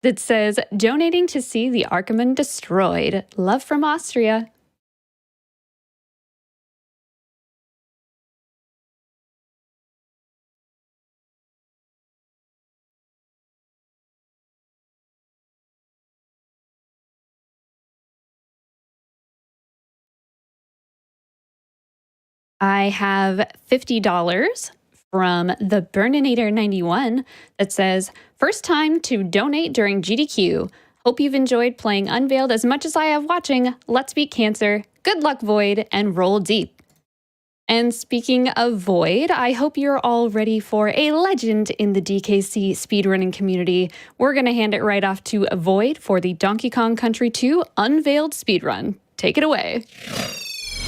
that says, donating to see the Archiman destroyed. Love from Austria. I have $50 from the Burninator91 that says, first time to donate during GDQ. Hope you've enjoyed playing Unveiled as much as I have watching. Let's beat cancer. Good luck, Void, and roll deep. And speaking of Void, I hope you're all ready for a legend in the DKC speedrunning community. We're going to hand it right off to Void for the Donkey Kong Country 2 Unveiled speedrun. Take it away.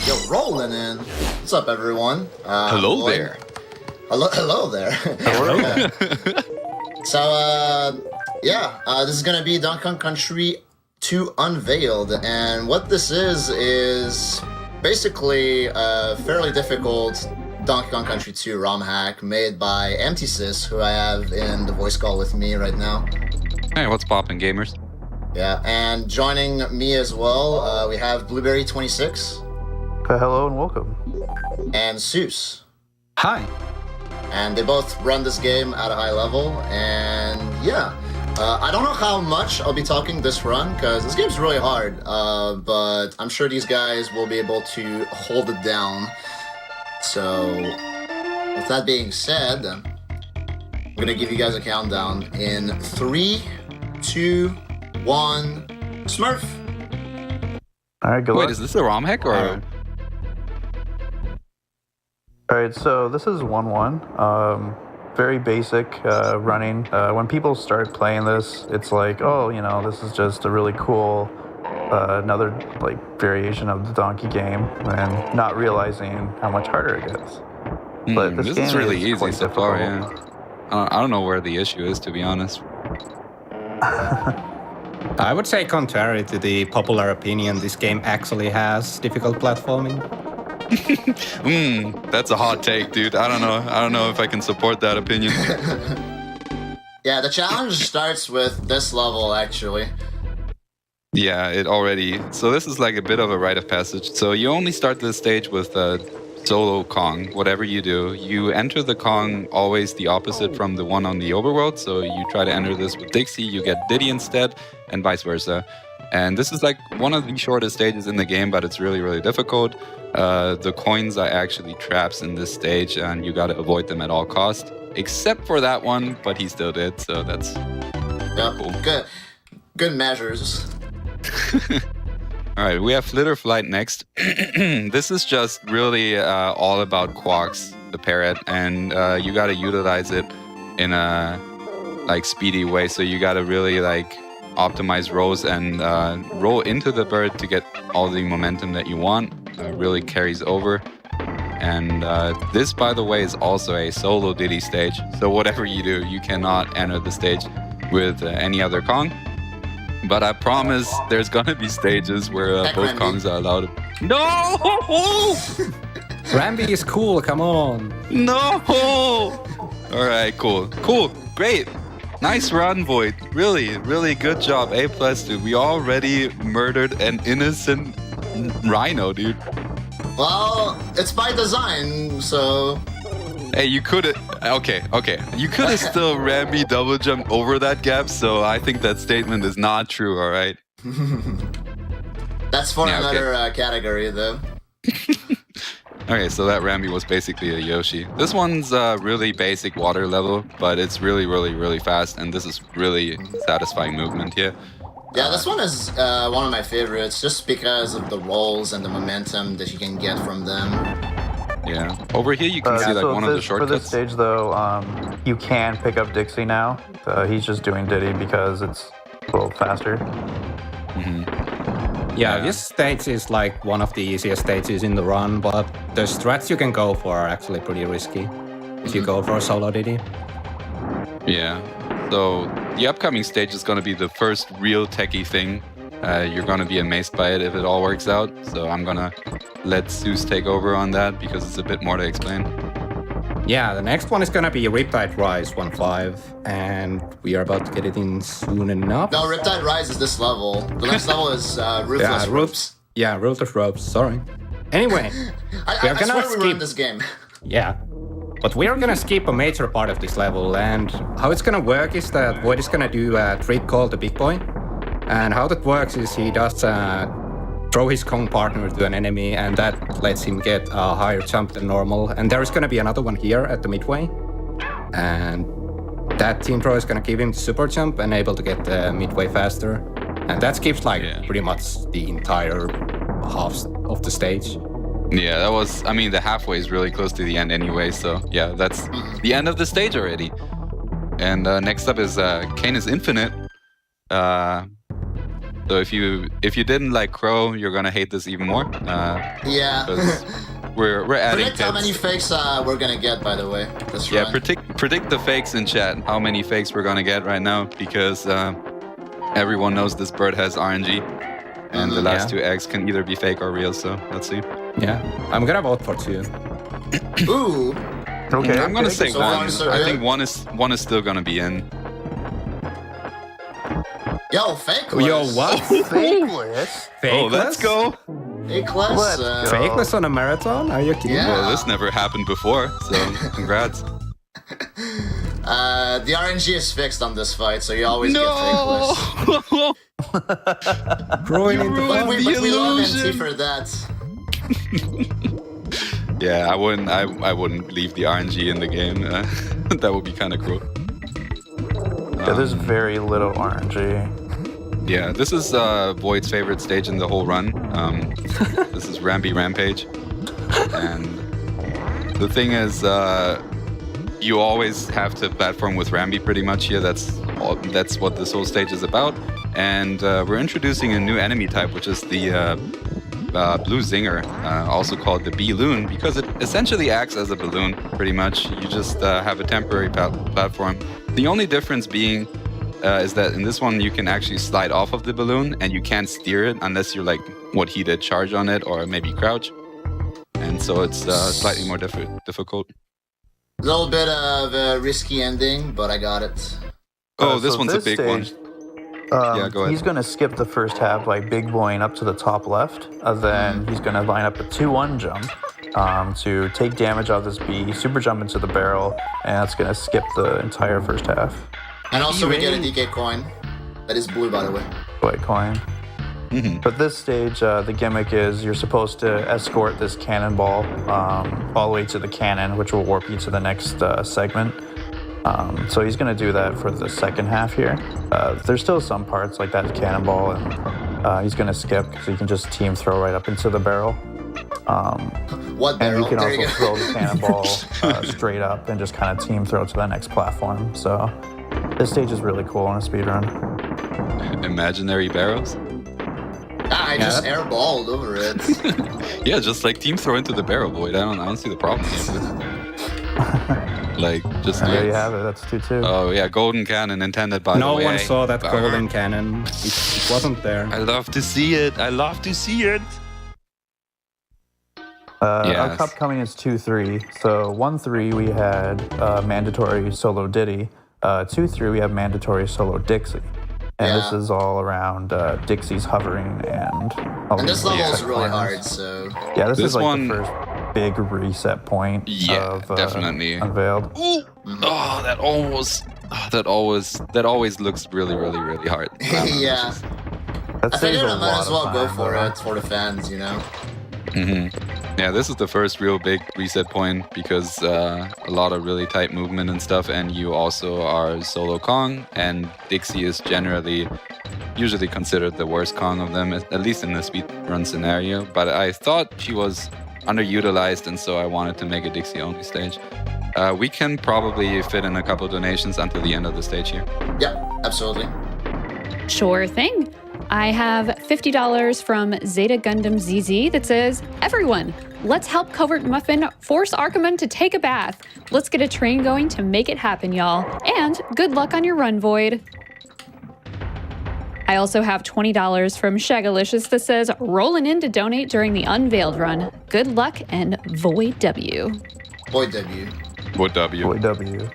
Yo, rolling in. What's up, everyone? Hello Void. there. Hello there. Hello. So, this is gonna be Donkey Kong Country 2 Unveiled, and what this is basically a fairly difficult Donkey Kong Country 2 ROM hack made by MTSys, who I have in the voice call with me right now. Hey, what's poppin', gamers? Yeah, and joining me as well, we have Blueberry26. Hello and welcome. And Seuss. Hi. And they both run this game at a high level, and I don't know how much I'll be talking this run, because this game's really hard, but I'm sure these guys will be able to hold it down. So, with that being said, I'm going to give you guys a countdown in 3, 2, 1, Smurf! Alright, good luck. Wait, is this a ROM hack or? Alright, so this is 1-1. Very basic running. When people start playing this, it's like, oh, this is just a really cool, another variation of the Donkey game, and not realizing how much harder it gets. But this is really easy so far, yeah. I don't know where the issue is, to be honest. I would say, contrary to the popular opinion, this game actually has difficult platforming. That's a hot take, dude. I don't know if I can support that opinion. Yeah, the challenge starts with this level, actually. Yeah, it already. So this is like a bit of a rite of passage. So you only start this stage with solo Kong. Whatever you do, you enter the Kong always the opposite from the one on the overworld. So you try to enter this with Dixie, you get Diddy instead, and vice versa. And this is like one of the shortest stages in the game, but it's really, really difficult. The coins are actually traps in this stage, and you got to avoid them at all costs. Except for that one, but he still did, so that's cool. Good measures. All right, we have Flitter Flight next. This is just really all about Quarks, the parrot, and you got to utilize it in a speedy way. So you got to really optimize rolls and roll into the bird to get all the momentum that you want. Really carries over. And this, by the way, is also a solo Diddy stage. So whatever you do, you cannot enter the stage with any other Kong. But I promise there's gonna be stages where both Kongs are allowed. No! Rambi is cool, come on. No! Alright, cool. Great. Nice run, Void. Really, really good job. A+, dude. We already murdered an innocent rhino, dude. Well, it's by design, so... Hey, you could've... Okay. You could've still Rambi double jumped over that gap, so I think that statement is not true, alright? That's for another category, though. Okay, so that Rambi was basically a Yoshi. This one's really basic water level, but it's really, really, really fast, and this is really satisfying movement here. Yeah, this one is one of my favorites, just because of the rolls and the momentum that you can get from them. Yeah. Over here you can see one of the shortcuts. For this stage, though, you can pick up Dixie now. He's just doing Diddy because it's a little faster. Yeah, this stage is one of the easiest stages in the run, but the strats you can go for are actually pretty risky if you go for a solo Diddy. Yeah. So the upcoming stage is going to be the first real techie thing. You're going to be amazed by it if it all works out. So I'm going to let Seuss take over on that because it's a bit more to explain. Yeah, the next one is gonna be Riptide Rise 1.5, and we are about to get it in soon enough. No, Riptide Rise is this level. The next level is Ruthless Ropes. Yeah, Ruthless Ropes, sorry. Anyway, I swear we run this game. Yeah, but we are gonna skip a major part of this level, and how it's gonna work is that Void is gonna do a trick called the Big Boy. And how that works is he does throw his Kong partner to an enemy, and that lets him get a higher jump than normal. And there is going to be another one here at the midway, and that team throw is going to give him the super jump and able to get the midway faster. And that skips pretty much the entire half of the stage. Yeah, that was, I mean, the halfway is really close to the end anyway, so yeah, that's the end of the stage already. And next up is Canis Infinite. So if you didn't like Crow, you're gonna hate this even more. Yeah. We're adding Predict how many fakes we're gonna get, by the way. This run. Predict the fakes in chat. How many fakes we're gonna get right now? Because everyone knows this bird has RNG, and the last two eggs can either be fake or real. So let's see. Yeah, I'm gonna vote for 2. Ooh. Okay. I'm gonna say so 1. so I think one is still gonna be in. Yo, fakeless. Yo, what? Fakeless? Oh, let's go. Fakeless. Let's go. Fakeless on a marathon? Are you kidding? Yeah. Well, this never happened before, so congrats. The RNG is fixed on this fight, so you always get fakeless. Ruining the But fun. we love NT for that. Yeah, I wouldn't leave the RNG in the game. That would be kind of cruel. Yeah, there's very little RNG. Yeah, this is Void's favorite stage in the whole run. This is Ramby Rampage. And the thing is, you always have to platform with Ramby pretty much here. That's what this whole stage is about. And we're introducing a new enemy type, which is the Blue Zinger, also called the B-Loon, because it essentially acts as a balloon, pretty much. You just have a temporary platform. The only difference being is that in this one you can actually slide off of the balloon and you can't steer it unless you're like what he did, charge on it or maybe crouch. And so it's slightly more difficult. A little bit of a risky ending, but I got it. Oh, this so one's a big stage, one. Yeah, go ahead. He's going to skip the first half by big boying up to the top left. Then he's going to line up a 2-1 jump to take damage out of this B, super jump into the barrel, and that's going to skip the entire first half. And also we get a DK coin. That is blue, by the way. White coin. But this stage, the gimmick is you're supposed to escort this cannonball all the way to the cannon, which will warp you to the next segment. So he's going to do that for the second half here. There's still some parts like that cannonball, and he's going to skip because you can just team throw right up into the barrel. What barrel? And you can There also you go. throw the cannonball straight up and just kind of team throw to the next platform. So this stage is really cool on a speedrun. Imaginary barrels? I just airballed over it. Yeah, just like team throw into the barrel, Void. I don't see the problem here. Like, just And there you have it. That's 2-2. Oh yeah, golden cannon intended by the way. No one saw that golden cannon. It wasn't there. I love to see it. I love to see it. Our upcoming is 2-3. So 1-3 we had mandatory solo Diddy. 2-3 we have mandatory solo Dixie. And this is all around Dixie's hovering and all And this these level is reset really points. hard, so... Yeah, this is like one- the first big reset point of definitely. Unveiled. Ooh. Oh, that always looks really, really, really hard. Yeah. That I saves figured a I might lot as of well go time, for though. it, for the fans, you know? Yeah, this is the first real big reset point because a lot of really tight movement and stuff, and you also are solo Kong, and Dixie is usually considered the worst Kong of them, at least in the speedrun scenario. But I thought she was underutilized, and so I wanted to make a Dixie only stage. We can probably fit in a couple donations until the end of the stage here. Yeah, absolutely. Sure thing. I have $50 from Zeta Gundam ZZ that says, "Everyone, let's help Covert Muffin force Archiman to take a bath. Let's get a train going to make it happen, y'all. And good luck on your run, Void." I also have $20 from Shagalicious that says, "Rolling in to donate during the Unveiled run. Good luck and Void W." Void W. What W? Boy W.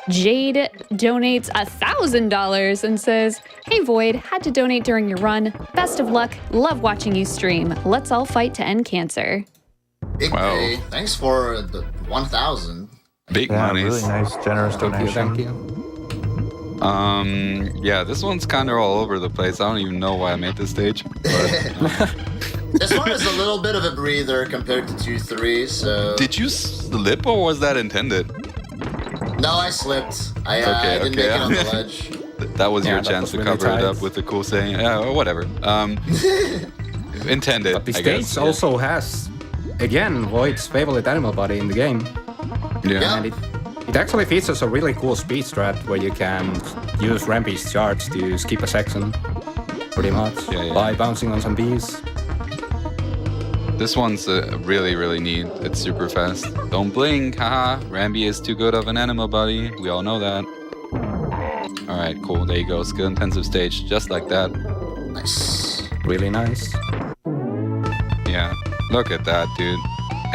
Jade donates $1,000 and says, "Hey Void, had to donate during your run. Best of luck. Love watching you stream. Let's all fight to end cancer." Big Wow. pay. Thanks for the 1,000. Big Yeah, monies. really nice, generous donation. Thank you. Yeah, this one's kind of all over the place. I don't even know why I made this stage. But This one is a little bit of a breather compared to 2-3, so... did you slip or was that intended? No, I slipped. I Okay, didn't okay. make it on the ledge. That was Yeah, your that chance was to really cover it tight. up with the cool saying. Yeah, or whatever. Intended, But the I stage guess. Yeah. also has, again, Void's favorite animal body in the game. Yeah. And it actually features a really cool speed strat where you can use Rampy's charge to skip a section, pretty much, Yeah. by bouncing on some bees. This one's really, really neat. It's super fast. Don't blink, haha. Rambi is too good of an animal buddy. We all know that. Alright, cool. There you go. Skill intensive stage. Just like that. Nice. Really nice. Yeah. Look at that, dude.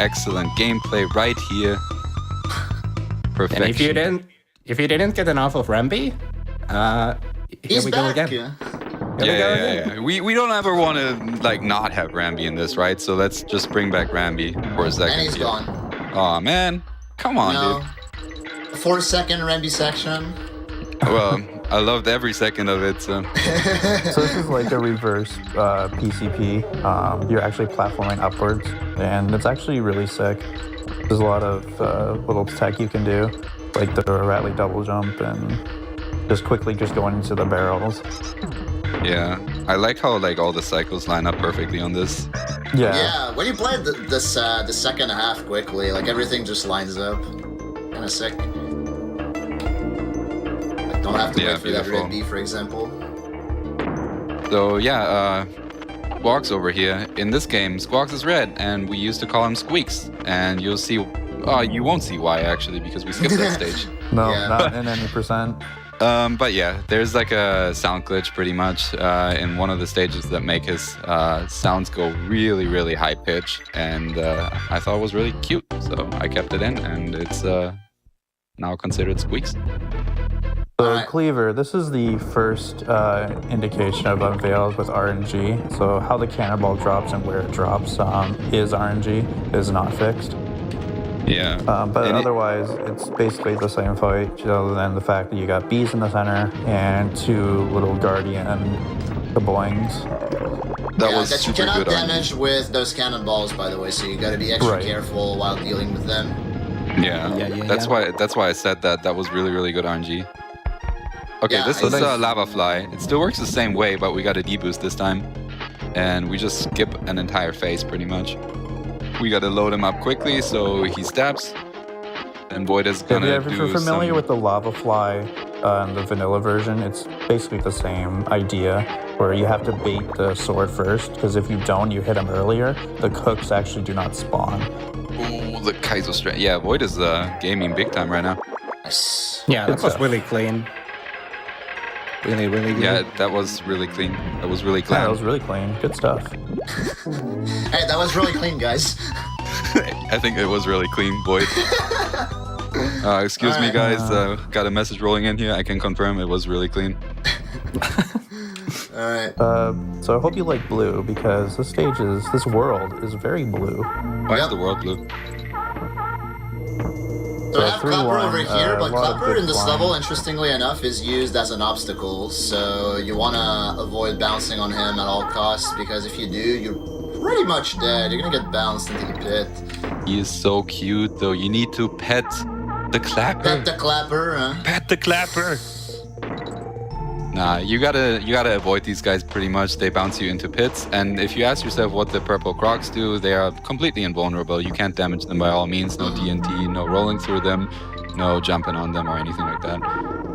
Excellent gameplay right here. Perfection. And if you didn't get enough of Rampy, here He's we go back. again. Yeah. Yeah. We don't ever want to like not have Rambi in this, right? So let's just bring back Rambi for a second. And he's here. gone. Aw, man. Come on, No. dude. 4-second Rambi section. Well, I loved every second of it, so. So this is like a reverse PCP. You're actually platforming upwards, and it's actually really sick. There's a lot of little tech you can do, like the Rattly double jump and just quickly just going into the barrels. Yeah, I like how like all the cycles line up perfectly on this. Yeah, when you play the second half quickly, like everything just lines up. Kind of sick. Like, don't have to Yeah, wait for that beautiful. red B, for example. So yeah, Squawks over here. In this game, Squawks is red, and we used to call him Squeaks. And you'll see, you won't see why actually, because we skipped that stage. No, Yeah. not in any percent. But yeah, there's like a sound glitch pretty much in one of the stages that make his sounds go really, really high pitch, and I thought it was really cute, so I kept it in, and it's now considered Squeaks. So Alright. Cleaver, this is the first indication of Unveiled with RNG. So how the cannonball drops and where it drops is RNG, is not fixed. Yeah. But And otherwise, it's basically the same fight, other than the fact that you got bees in the center and two little guardian kaboings. that Yeah, was that you super cannot good. damage with those cannonballs, by the way, so you gotta be extra Right. careful while dealing with them. Yeah. Yeah. That's why I said that. That was really, really good RNG. Okay, Yeah, this is it's- Lava Fly. It still works the same way, but we got a deboost this time. And we just skip an entire phase pretty much. We gotta load him up quickly so he stabs. And Void is gonna If you're do familiar some... with the lava fly in the vanilla version, it's basically the same idea, where you have to bait the sword first, because if you don't, you hit him earlier, the hooks actually do not spawn. Ooh, the Kaizo strat. Yeah, Void is gaming big time right now. Nice. Yeah, that Good was stuff. really clean. Really, really good. Yeah, that was really clean. That was really Yeah, clean. that was really clean. Good stuff. Hey, that was really clean, guys. I think it was really clean, Void. Excuse me, Alright. guys. Got a message rolling in here. I can confirm it was really clean. Alright. So I hope you like blue, because this world is very blue. Why Yep. is the world blue? So I have 3-1, Clapper over here, but a lot of Clapper good in this flying. level, interestingly enough, is used as an obstacle. So you want to avoid bouncing on him at all costs, because if you do, you're pretty much dead. You're going to get bounced into the pit. He is so cute, though. You need to pet the clapper. Pet the Clapper, huh? Pet the clapper. Nah, you gotta avoid these guys pretty much. They bounce you into pits, and if you ask yourself what the purple crocs do, they are completely invulnerable. You can't damage them by all means. No TNT, no rolling through them, no jumping on them or anything like that.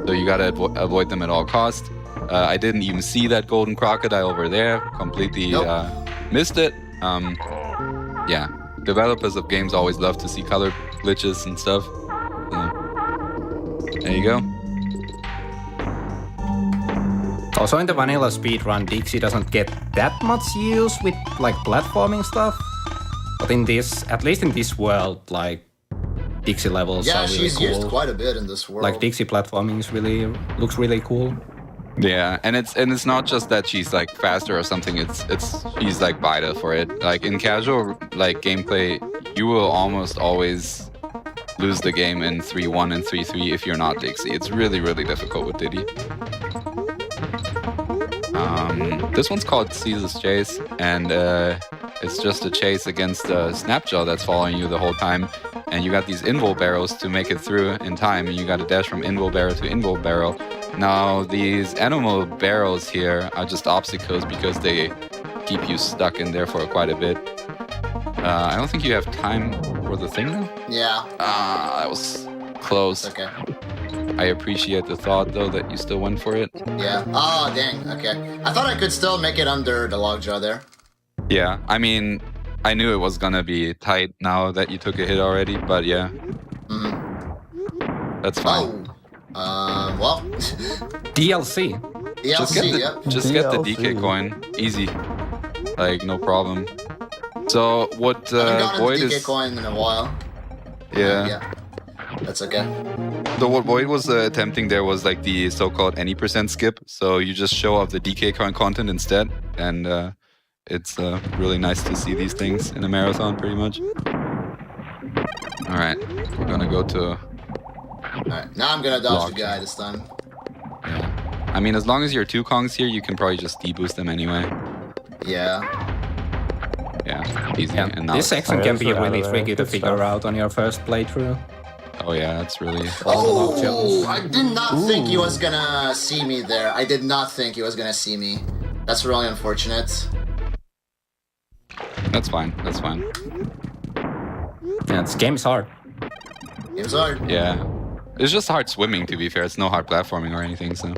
So you gotta avoid them at all costs. I didn't even see that golden crocodile over there. Completely Nope. missed it. Yeah, developers of games always love to see color glitches and stuff. There you go. Also in the vanilla speedrun, Dixie doesn't get that much use with like platforming stuff. But in this, at least in this world, like Dixie levels Yeah, are really she's cool. used quite a bit in this world. Like Dixie platforming looks really cool. Yeah, and it's not just that she's like faster or something. It's she's like vital for it. Like in casual like gameplay, you will almost always lose the game in 3-1 and 3-3 if you're not Dixie. It's really difficult with Diddy. This one's called Caesar's Chase, and it's just a chase against a Snapjaw that's following you the whole time. And you got these invul barrels to make it through in time, and you got to dash from invul barrel to invul barrel. Now, these animal barrels here are just obstacles because they keep you stuck in there for quite a bit. I don't think you have time for the thing now. Yeah. That was close. Okay. I appreciate the thought, though, that you still went for it. Yeah. Oh, dang. Okay. I thought I could still make it under the logjah there. Yeah, I mean, I knew it was gonna be tight now that you took a hit already, but yeah. That's fine. Oh. Well. DLC. DLC, Just get the DK coin. Easy. Like, no problem. So, what I haven't gotten Void a DK is... coin in a while. Yeah. Yeah. That's okay. So what Void was attempting there was like the so-called any % skip. So you just show off the DK coin content instead, and it's really nice to see these things in a marathon, pretty much. All right, we're gonna go to. Alright, now I'm gonna dodge Lock. the guy this time. Yeah. I mean, as long as you're 2 Kongs here, you can probably just deboost them anyway. Yeah. Yeah, easy. Yeah. And now This section Okay, can so be out of really there. tricky to Good figure stuff. out on your first playthrough. oh yeah, that's really. Oh, I did not think he was gonna see me there. I did not think he was gonna see me. That's really unfortunate. That's fine. That's fine. Yeah, this game is hard. It was hard. Yeah, it's just hard swimming. To be fair, it's no hard platforming or anything. So.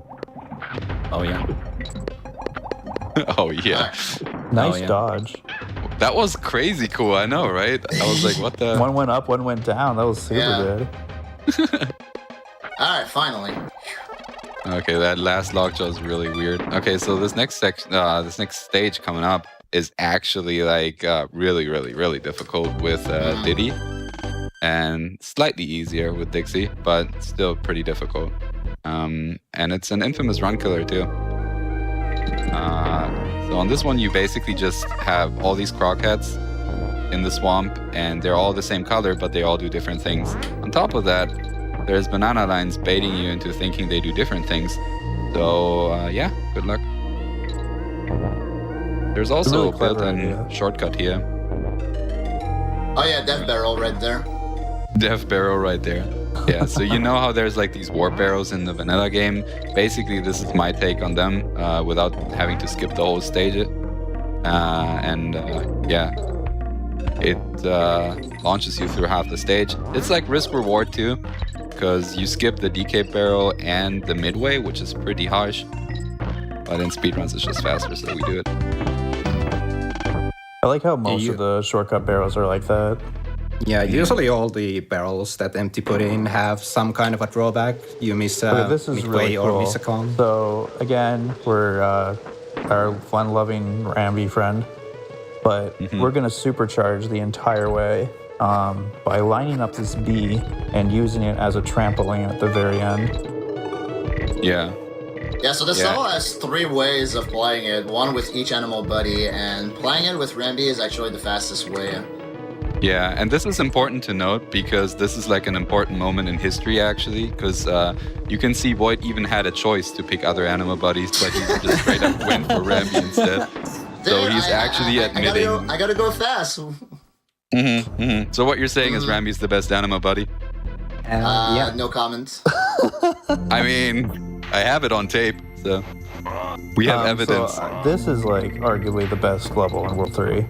Oh yeah. oh yeah. Nice Oh, yeah. dodge. That was crazy cool. I know, right? I was like, what the? One went up, one went down. That was super Yeah. good. Alright, finally. Okay, that last lockjaw is really weird. Okay, so this next section, this next stage coming up is actually like really difficult with Diddy, and slightly easier with Dixie, but still pretty difficult. And it's an infamous run killer too. So on this one, you basically just have all these crockheads in the swamp, and they're all the same color, but they all do different things. On top of that, there's banana lines baiting you into thinking they do different things. So yeah, good luck. There's also Really a clever built-in idea. shortcut here. Oh yeah, death barrel right there. Death barrel right there. Yeah, so you know how there's like these warp barrels in the vanilla game? Basically, this is my take on them without having to skip the whole stage. Yeah, it launches you through half the stage. It's like risk-reward too, because you skip the DK barrel and the midway, which is pretty harsh. But in speedruns, it's just faster, so we do it. I like how most you- of the shortcut barrels are like that. Yeah, usually all the barrels that Empty put in have some kind of a drawback. You miss Okay, a this is midway really or cool. miss a con. So again, we're our fun-loving Ramby friend, but we're gonna supercharge the entire way by lining up this B and using it as a trampoline at the very end. Yeah. Yeah, so this Yeah. level has 3 ways of playing it. One with each animal buddy, and playing it with Ramby is actually the fastest way. Yeah, and this is important to note because this is like an important moment in history actually, because you can see Void even had a choice to pick other animal buddies, but he just straight up went for Ramby instead. So Dude, he's actually admitting. I gotta go fast. So what you're saying is Ramby's the best animal buddy? Yeah. No comments. I mean, I have it on tape, so we have evidence. So, this is like arguably the best level in World 3.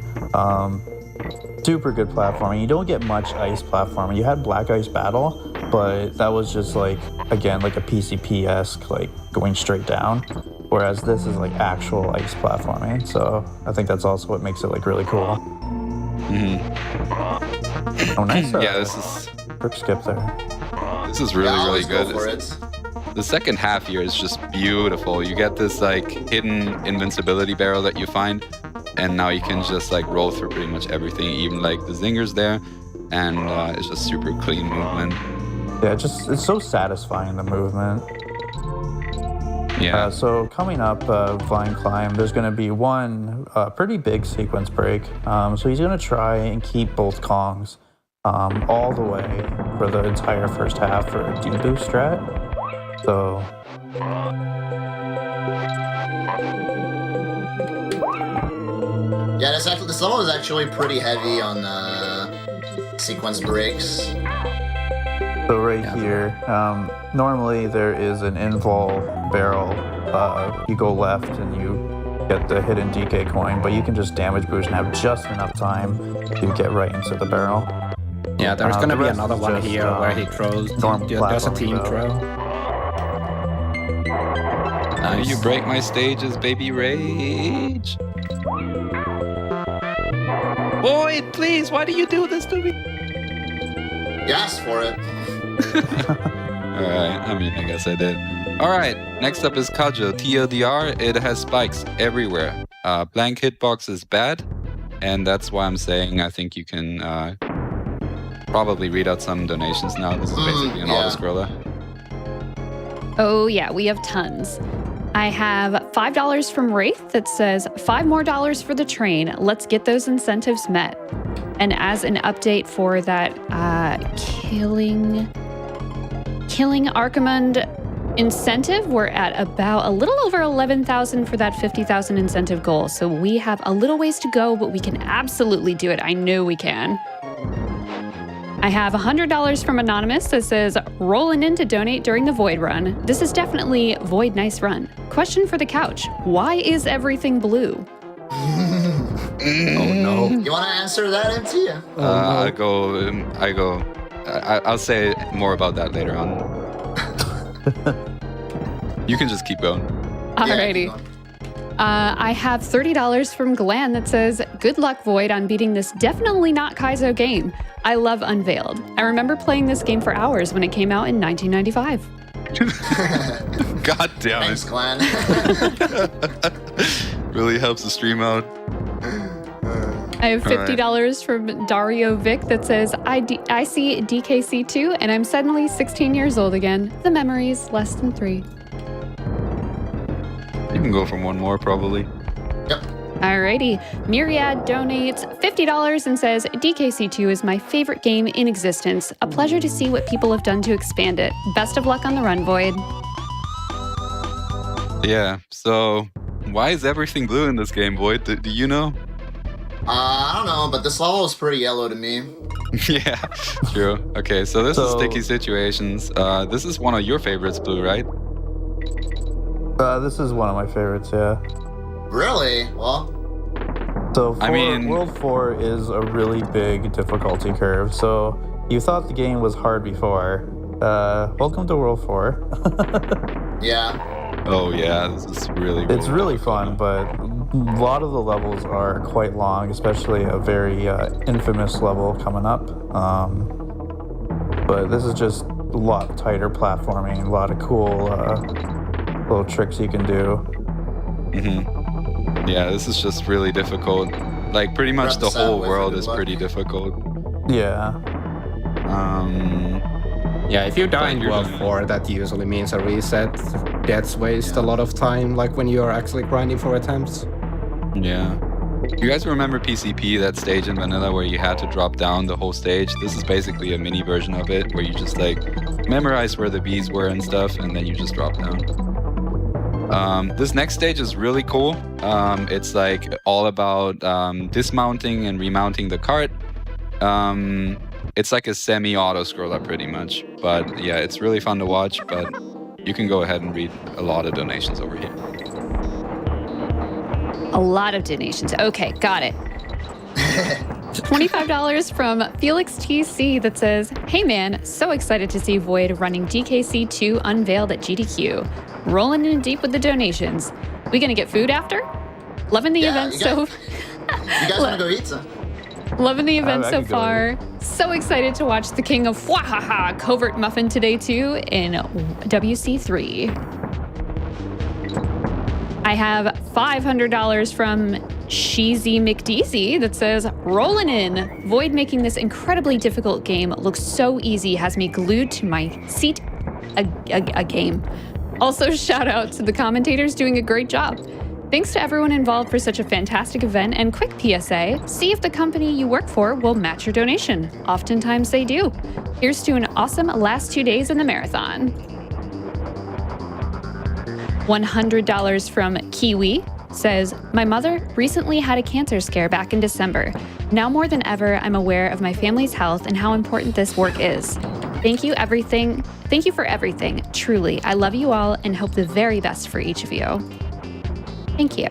Super good platforming. You don't get much ice platforming. You had Black Ice Battle, but that was just like, again, like a PCP-esque, like going straight down. Whereas this is like actual ice platforming. So I think that's also what makes it like really cool. Oh, nice. Yeah, this is Quick skip there. really Yeah, really always good. Go for it. The second half here is just beautiful. You get this like hidden invincibility barrel that you find, and now you can just like roll through pretty much everything, even like the zingers there. and it's just super clean movement. Yeah, it's so satisfying, the movement. Yeah. So coming up, Vine Climb, there's going to be one pretty big sequence break. So he's going to try and keep both Kongs all the way for the entire first half for a D-boost strat. So... Yeah, this level is actually pretty heavy on sequence breaks. So right here, normally there is an invul barrel. You go left and you get the hidden DK coin, but you can just damage boost and have just enough time to get right into the barrel. Yeah, there's gonna be rest another is one just, here where he throws. normal There's a team platforming, throw. Nice. You break my stages, baby rage. Void, please, why do you do this to me? You asked for it. Alright, I mean, I guess I did. Alright, next up is Kajo. TLDR, it has spikes everywhere. Blank hitbox is bad, and that's why I'm saying I think you can probably read out some donations now. This is basically an auto-scroller. Oh yeah, we have tons. I have $5 from Wraith that says, $5 more for the train. Let's get those incentives met. And as an update for that killing Archimund incentive, we're at about a little over 11,000 for that 50,000 incentive goal. So we have a little ways to go, but we can absolutely do it. I know we can. I have $100 from Anonymous that says, rolling in to donate during the Void run. This is definitely Void nice run. Question for the couch. Why is everything blue? Oh no. You want to answer that, MT? I'll say more about that later on. You can just keep going. Alrighty. I have $30 from Glenn that says, good luck, Void, on beating this definitely not Kaizo game. I love Unveiled. I remember playing this game for hours when it came out in 1995. God damn Thanks, it. Glenn. Really helps the stream out. I have $50 from Dario Vic that says, I see DKC2 and I'm suddenly 16 years old again. The memories, less than 3. You can go from one more, probably. Yep. Alrighty. Myriad donates $50 and says, DKC2 is my favorite game in existence. A pleasure to see what people have done to expand it. Best of luck on the run, Void. Yeah, so why is everything blue in this game, Void? Do you know? I don't know, but this level is pretty yellow to me. Yeah, true. Okay, so this is Sticky Situations. This is one of your favorites, Blue, right? This is one of my favorites, yeah. Really? Well, So I mean- World 4 is a really big difficulty curve. So you thought the game was hard before. Welcome to World 4. yeah. Oh yeah, this is really It's really fun, but a lot of the levels are quite long, especially a very infamous level coming up. But this is just a lot tighter platforming, a lot of cool little tricks you can do. Yeah, this is just really difficult. Like pretty much the whole world is luck. pretty difficult. Yeah. Yeah, if you die in You're World gonna- 4, that usually means a reset. Deaths waste a lot of time, like when you are actually grinding for attempts. Yeah. You guys remember PCP, that stage in Vanilla where you had to drop down the whole stage? This is basically a mini version of it where you just like memorize where the bees were and stuff, and then you just drop down. This next stage is really cool. It's like all about dismounting and remounting the cart. It's like a semi-auto scroller pretty much. But yeah, it's really fun to watch, but you can go ahead and read a lot of donations over here. A lot of donations. Okay, got it. $25 from Felix TC that says, hey man, so excited to see Void running DKC2 Unveiled at GDQ. Rolling in deep with the donations. We gonna get food after? Loving the event You guys want to go eat some? Loving the event I so could go far. So excited to watch the king of Wahaha Covert Muffin today too in WC3. I have $500 from Sheezy McDeezy that says, rolling in. Void making this incredibly difficult game looks so easy, has me glued to my seat a game. Also, shout out to the commentators doing a great job. Thanks to everyone involved for such a fantastic event, and quick PSA, see if the company you work for will match your donation. Oftentimes they do. Here's to an awesome last 2 days in the marathon. $100 from Kiwi says, my mother recently had a cancer scare back in December. Now more than ever, I'm aware of my family's health and how important this work is. Thank you for everything. Truly, I love you all and hope the very best for each of you. Thank you.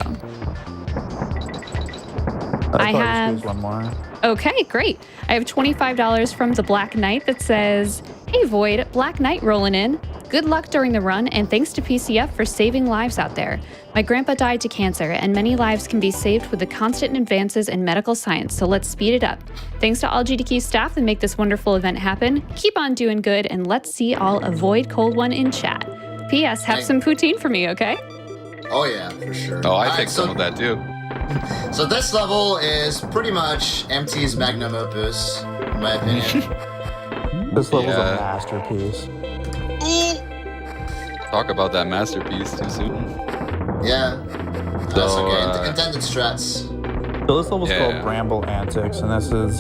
I have one more. Okay, great. I have $25 from the Black Knight that says, hey Void, Black Knight rolling in. Good luck during the run, and thanks to PCF for saving lives out there. My grandpa died to cancer, and many lives can be saved with the constant advances in medical science, so let's speed it up. Thanks to all GDQ staff that make this wonderful event happen. Keep on doing good, and let's see all avoid cold one in chat. P.S. Have some poutine for me, okay? Oh yeah, for sure. Oh, I take some of that too. So this level is pretty much MT's magnum opus, in my opinion. This level's a masterpiece. Talk about that masterpiece too soon. Yeah. That's okay. Intended strats. So this level's called Bramble Antics, and this is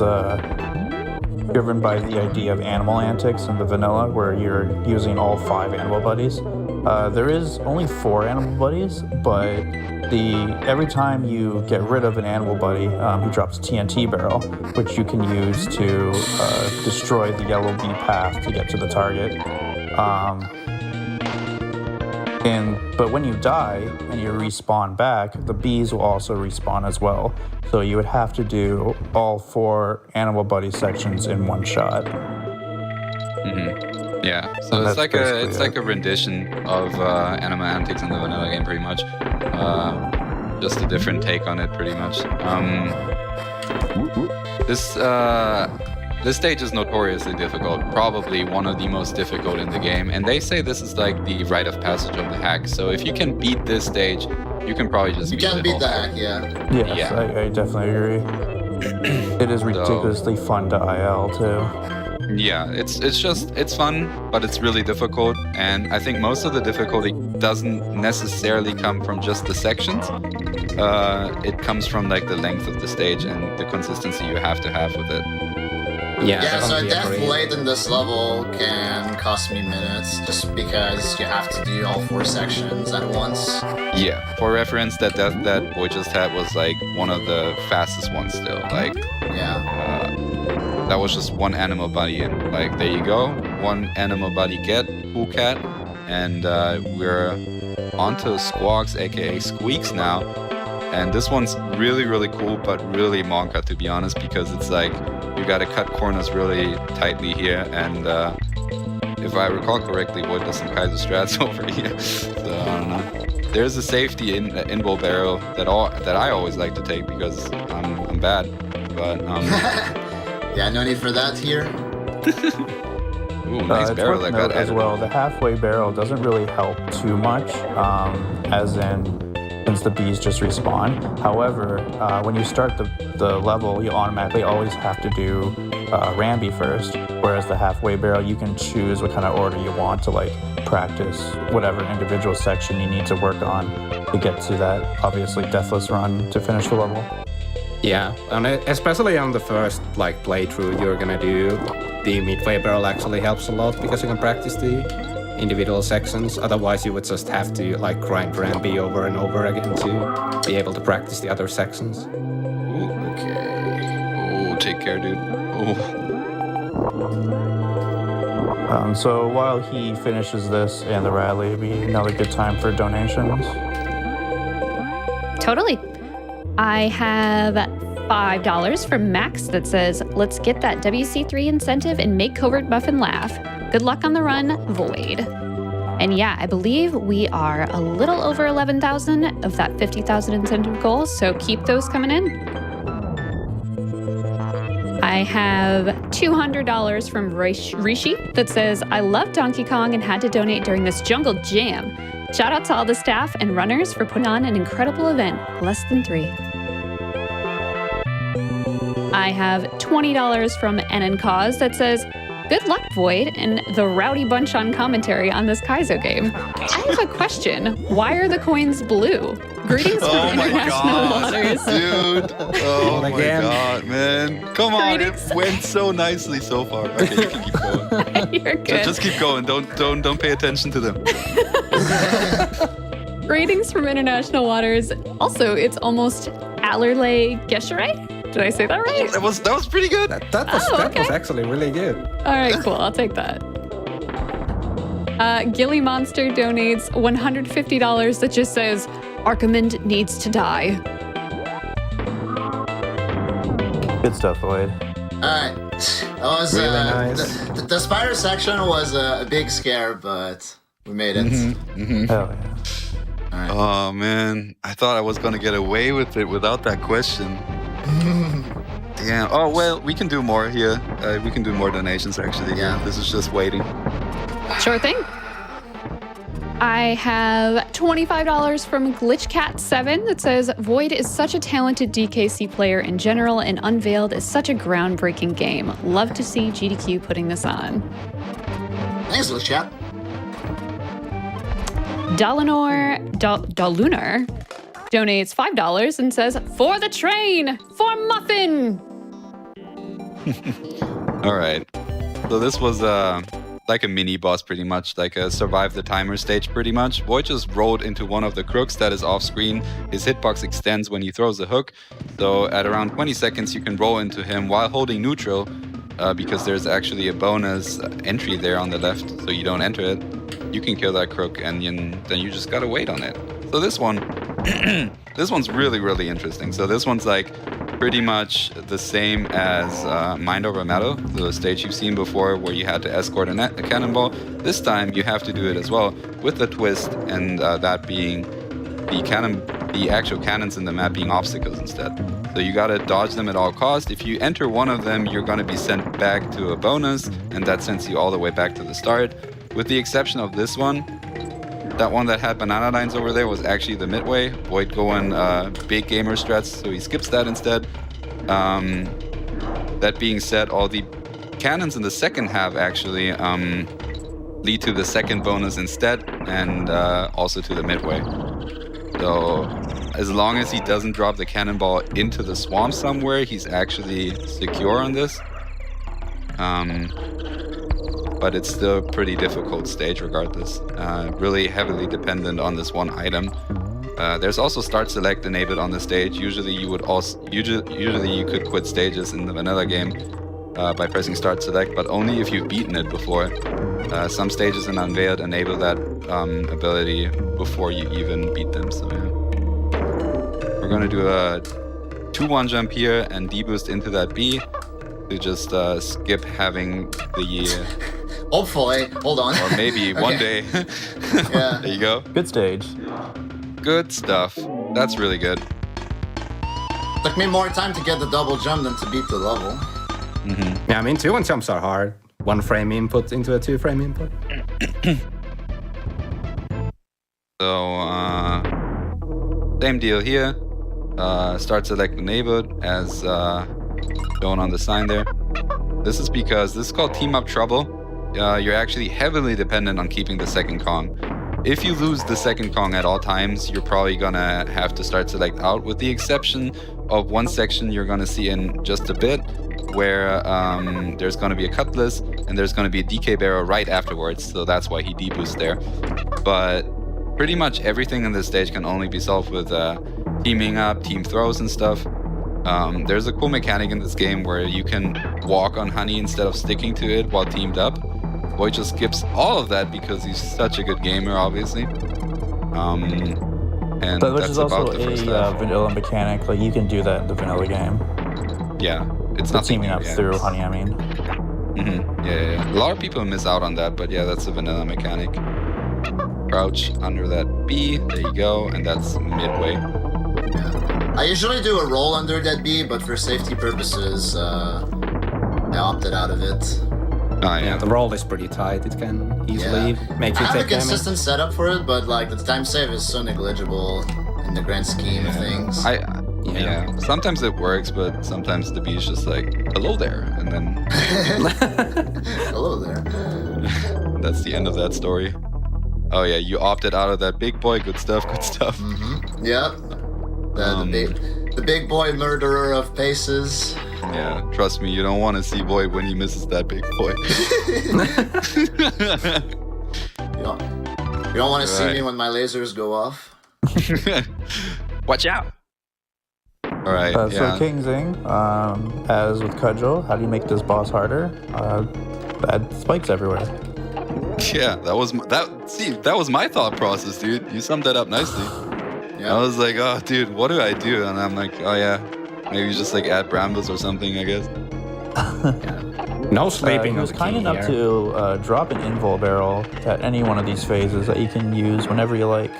driven by the idea of animal antics in the vanilla, where you're using all 5 animal buddies. There is only 4 animal buddies, but every time you get rid of an animal buddy, he drops a TNT barrel, which you can use to destroy the yellow bee path to get to the target. But when you die and you respawn back, the bees will also respawn as well. So you would have to do all 4 animal buddy sections in one shot. Mm-hmm. Yeah, so it's like a rendition of Animal Antics in the vanilla game, pretty much. Just a different take on it, pretty much. This stage is notoriously difficult, probably one of the most difficult in the game, and they say this is like the rite of passage of the hack. So if you can beat this stage, you can probably just beat the hack, yeah. Yes, yeah. I definitely agree. It is ridiculously fun to IL too. Yeah, it's fun, but it's really difficult, and I think most of the difficulty doesn't necessarily come from just the sections. It comes from like the length of the stage and the consistency you have to have with it. Yeah, so a death late in this level can cost me minutes just because you have to do all 4 sections at once. Yeah, for reference, that death that Boy just had was like one of the fastest ones still. Like, that was just 1 animal buddy, and like there you go, 1 animal buddy get, cool cat, and we're onto Squawks, aka Squeaks now. And this one's really, really cool, but really Monka, to be honest, because it's like you gotta cut corners really tightly here, and if I recall correctly, Void does some Kaiser strats over here. So I don't know. There's a safety in bow barrel that I always like to take because I'm bad, but yeah, no need for that here. Ooh, nice barrel that got as well. The halfway barrel doesn't really help too much, as in since the bees just respawn. However, when you start the level, you automatically always have to do Rambi first, whereas the halfway barrel, you can choose what kind of order you want to like practice whatever individual section you need to work on to get to that obviously deathless run to finish the level. Yeah, and especially on the first like playthrough you're gonna do, the midway barrel actually helps a lot because you can practice the individual sections. Otherwise you would just have to like grind Rambi over and over again to be able to practice the other sections. Ooh, okay. Oh, take care, dude. Oh. So while he finishes this and the rally, it'd be another good time for donations. Totally. I have $5 from Max that says, let's get that WC3 incentive and make Covert Muffin laugh. Good luck on the run, Void. And yeah, I believe we are a little over 11,000 of that 50,000 incentive goal, so keep those coming in. I have $200 from Rishi that says, I love Donkey Kong and had to donate during this jungle jam. Shout out to all the staff and runners for putting on an incredible event. Less than 3. I have $20 from N Cause that says, "Good luck, Void, and the rowdy bunch on commentary on this Kaizo game. I have a question. Why are the coins blue? Greetings from international waters." Dude. Oh my Again. god, man. Come on, Greetings. it went so nicely so far. Okay, you can keep going. You're good. Just keep going. Don't pay attention to them. Greetings from international waters. Also, it's almost Allerley Gesheray. Did I say that right? That was pretty good. That was okay. actually really good. All right, cool. I'll take that. Gilly Monster donates $150 that just says, "Archimond needs to die." Good stuff, Lloyd. Alright. That was Really nice. the spider section was a big scare, but we made it. Hell yeah. Oh man, I thought I was gonna get away with it without that question. Damn. Oh well, we can do more here. We can do more donations actually. Yeah. This is just waiting. Sure thing. I have $25 from GlitchCat7 that says, "Void is such a talented DKC player in general, and Unveiled is such a groundbreaking game. Love to see GDQ putting this on." Thanks, little chat. Dalunar donates $5 and says, "For the train! For Muffin!" All right. So this was like a mini boss, pretty much, like a survive the timer stage, pretty much. Void just rolled into one of the crooks that is off screen. His hitbox extends when he throws a hook. So at around 20 seconds, you can roll into him while holding neutral, because there's actually a bonus entry there on the left, so you don't enter it. You can kill that crook, and then you just gotta wait on it. So this one, this one's really, really interesting. So this one's like pretty much the same as Mind Over Matter, the stage you've seen before where you had to escort a cannonball. This time you have to do it as well with a twist, and that being the actual cannons in the map being obstacles instead. So you gotta dodge them at all costs. If you enter one of them, you're gonna be sent back to a bonus, and that sends you all the way back to the start. With the exception of this one, that one that had banana lines over there was actually the midway. Void going big gamer strats, so he skips that instead. That being said, all the cannons in the second half actually lead to the second bonus instead, and also to the midway. So as long as he doesn't drop the cannonball into the swamp somewhere, he's actually secure on this. But it's still a pretty difficult stage regardless. Really heavily dependent on this one item. There's also start select enabled on the stage. Usually you could quit stages in the vanilla game by pressing start select, but only if you've beaten it before. Some stages in Unveiled enable that ability before you even beat them. So yeah. We're gonna do a 2-1 jump here and deboost into that B to just skip having the Hopefully. Hold on. or maybe one day. Yeah. There you go. Good stage. Good stuff. That's really good. Took me more time to get the double jump than to beat the level. Yeah, I mean, 2-1 jumps are hard. 1 frame input into a 2 frame input. So same deal here. Start select enabled as shown on the sign there. This is because this is called Team Up Trouble. You're actually heavily dependent on keeping the second Kong. If you lose the second Kong at all times, you're probably gonna have to start select out, with the exception of one section you're gonna see in just a bit, where there's gonna be a cutlass and there's gonna be a DK barrel right afterwards, so that's why he deboosts there. But pretty much everything in this stage can only be solved with teaming up, team throws and stuff. There's a cool mechanic in this game where you can walk on Honey instead of sticking to it while teamed up. Void just skips all of that because he's such a good gamer, obviously. And But which that's is also about the first half. a vanilla mechanic. Like, you can do that in the vanilla game. Yeah, it's The not teaming up through Honey, I mean. Yeah. A lot of people miss out on that, but yeah, that's a vanilla mechanic. Crouch under that B, there you go, and that's midway. Yeah. I usually do a roll under that B, but for safety purposes, I opted out of it. Oh, Yeah, yeah. the roll is pretty tight. It can easily make I you have a take damage. consistent setup for it, but like the time save is so negligible in the grand scheme of things. Yeah. Sometimes it works, but sometimes the bee is just like, hello there. And then Hello there. that's the end of that story. Oh yeah, you opted out of that big boy. Good stuff, good stuff. Yep. The big boy murderer of paces. Yeah, trust me, you don't want to see boy when he misses that big boy. You don't want to see Right. me when my lasers go off. Watch out. All right, So yeah. King Zing, as with Cudgel, how do you make this boss harder? Add spikes everywhere. Yeah, that was my thought process, dude. You summed that up nicely. Yeah. I was like, oh, dude, what do I do? And I'm like, oh yeah, maybe just like add brambles or something, I guess. No He sleeping was on the kind key enough here. to drop an invul barrel at any one of these phases that you can use whenever you like.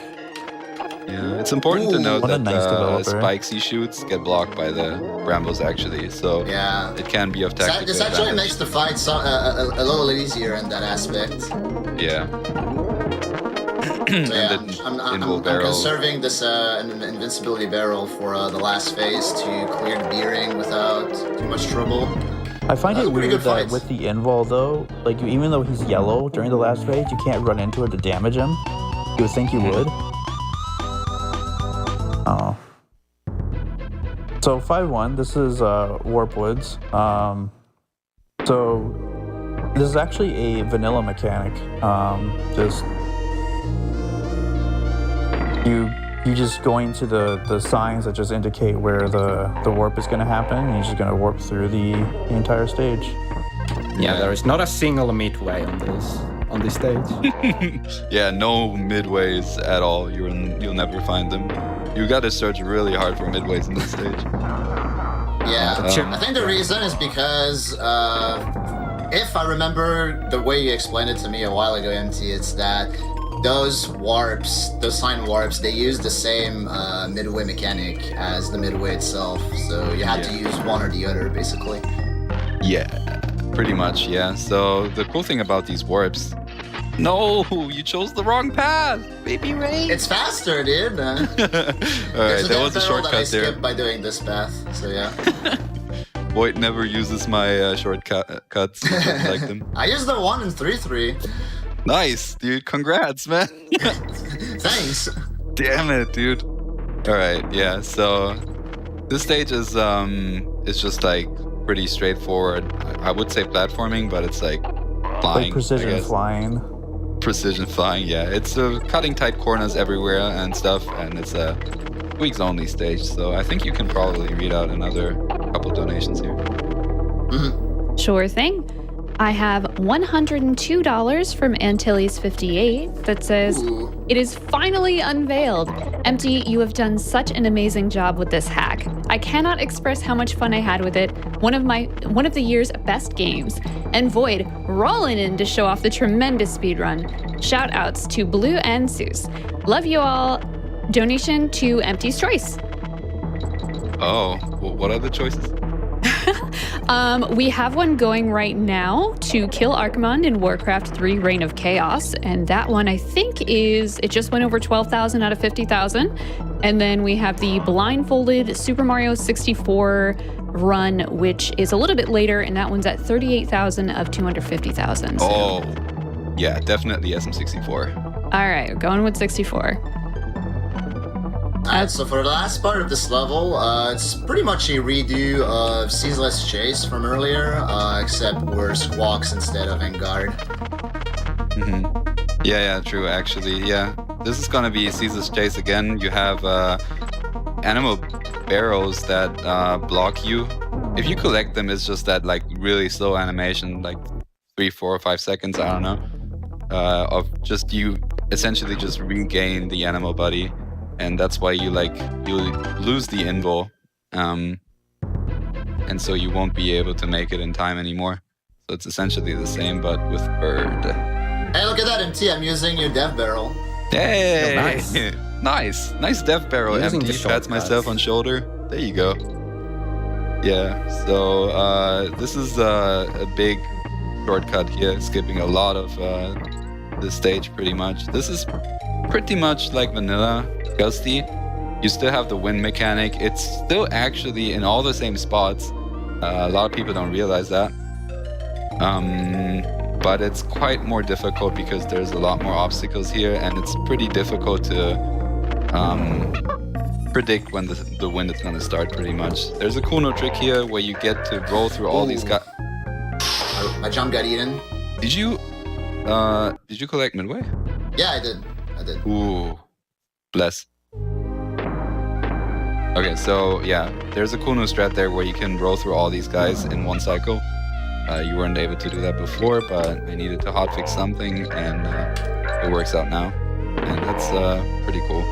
Yeah, it's important to note What a that nice developer. spikes he shoots get blocked by the brambles actually, so Yeah. it can be of tactical This actually advantage. makes the fight a little easier in that aspect. Yeah. So yeah, And the I'm invul barrel. conserving this invincibility barrel for the last phase to clear the B ring without too much trouble. I find That was it a pretty weird good that fight. with the invul though, like even though he's yellow during the last phase, you can't run into it to damage him. You would think you would. Oh. So 5-1, this is Warp Woods. So this is actually a vanilla mechanic. Just you just going to the signs that just indicate where the warp is going to happen, and you're just going to warp through the entire stage. Yeah, there is not a single midway on this stage. Yeah, no midways at all. You'll never find them. You gotta search really hard for midways in this stage. Yeah, Sure. I think the reason is because if I remember the way you explained it to me a while ago, MT, it's that those sign warps, they use the same midway mechanic as the midway itself. So you had to use one or the other, basically. Yeah, pretty much, yeah. So the cool thing about these warps... No, you chose the wrong path, baby Ray. It's faster, dude. All right, There's there was a death barrel that I shortcut there. skipped by doing this path, so yeah. Void never uses my shortcuts. I like them. I used the 1 and 3-3. Nice, dude. Congrats, man. Thanks. Damn it, dude. All right, yeah. So this stage is just like pretty straightforward. I would say platforming, but it's like flying. Like precision I guess. flying. Precision flying, yeah. It's cutting tight corners everywhere and stuff, and it's a weeks only stage. So I think you can probably read out another couple donations here. Sure thing. I have $102 from Antilles58 that says, Ooh. "It is finally unveiled. Empty, you have done such an amazing job with this hack. I cannot express how much fun I had with it. One of the year's best games. And Void rolling in to show off the tremendous speedrun. Shout outs to Blue and Seuss. Love you all. Donation to Empty's Choice." Oh, well, what are the choices? We have one going right now to kill Archimonde in Warcraft 3 Reign of Chaos, and that one I think it just went over 12,000 out of 50,000. And then we have the blindfolded Super Mario 64 run, which is a little bit later, and that one's at 38,000 of 250,000. So. Oh, yeah, definitely SM64. All right, we're going with 64. Alright, so for the last part of this level, it's pretty much a redo of Ceaseless Chase from earlier, except we're Squawks instead of Engard. Yeah, true, actually. Yeah, this is gonna be Caesar's Chase again. You have animal barrels that block you. If you collect them, it's just that like really slow animation, like 3, 4, or 5 seconds, I don't know, of just you essentially just regain the animal body. And that's why you lose the invul, and so you won't be able to make it in time anymore. So it's essentially the same, but with bird. Hey, look at that, MT, I'm using your dev barrel. Hey, Nice. nice death barrel. Using Empty, the pats myself shortcuts. on shoulder. There you go. Yeah. So this is a big shortcut here, skipping a lot of this stage pretty much. This is pretty much like vanilla. Gusty, You still have the wind mechanic. It's still actually in all the same spots. A lot of people don't realize that. But it's quite more difficult because there's a lot more obstacles here, and it's pretty difficult to predict when the wind is going to start, pretty much. There's a cool no trick here where you get to roll through all these guys. My jump got eaten. Did you collect midway? Yeah, I did. Ooh, bless. Okay, so yeah, there's a cool new strat there where you can roll through all these guys in one cycle. You weren't able to do that before, but I needed to hotfix something, and it works out now, and that's pretty cool.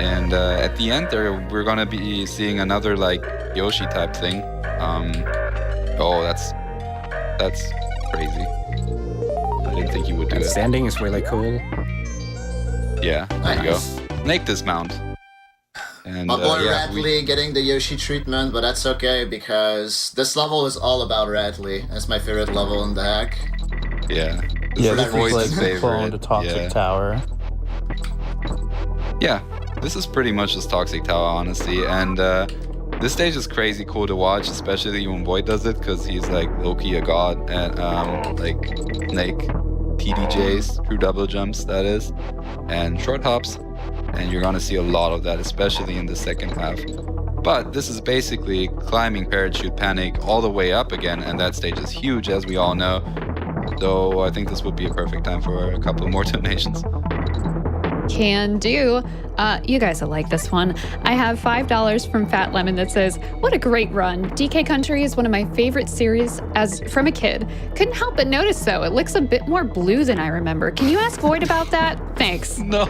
And at the end there, we're gonna be seeing another like Yoshi type thing. Oh, that's crazy. I didn't think you would do The that. standing is really cool. Yeah, there you go. Nice. Snake dismount. And My boy yeah, Radley getting the Yoshi treatment, but that's okay because this level is all about Radley. That's my favorite level in the hack. yeah, Yeah, that this voice is like is the favorite. clone to Toxic Yeah. Tower. Yeah, this is pretty much just Toxic Tower, honestly. And this stage is crazy cool to watch, especially when Void does it, because he's like low-key a god at like Snake TDJs, true double jumps, that is, and short hops. And you're gonna see a lot of that, especially in the second half. But this is basically climbing Parachute Panic all the way up again, and that stage is huge, as we all know. So I think this would be a perfect time for a couple more donations. Can do. You guys will like this one. I have $5 from Fat Lemon that says, "What a great run. DK Country is one of my favorite series as from a kid. Couldn't help but notice though, it looks a bit more blue than I remember. Can you ask Void about that? Thanks." No.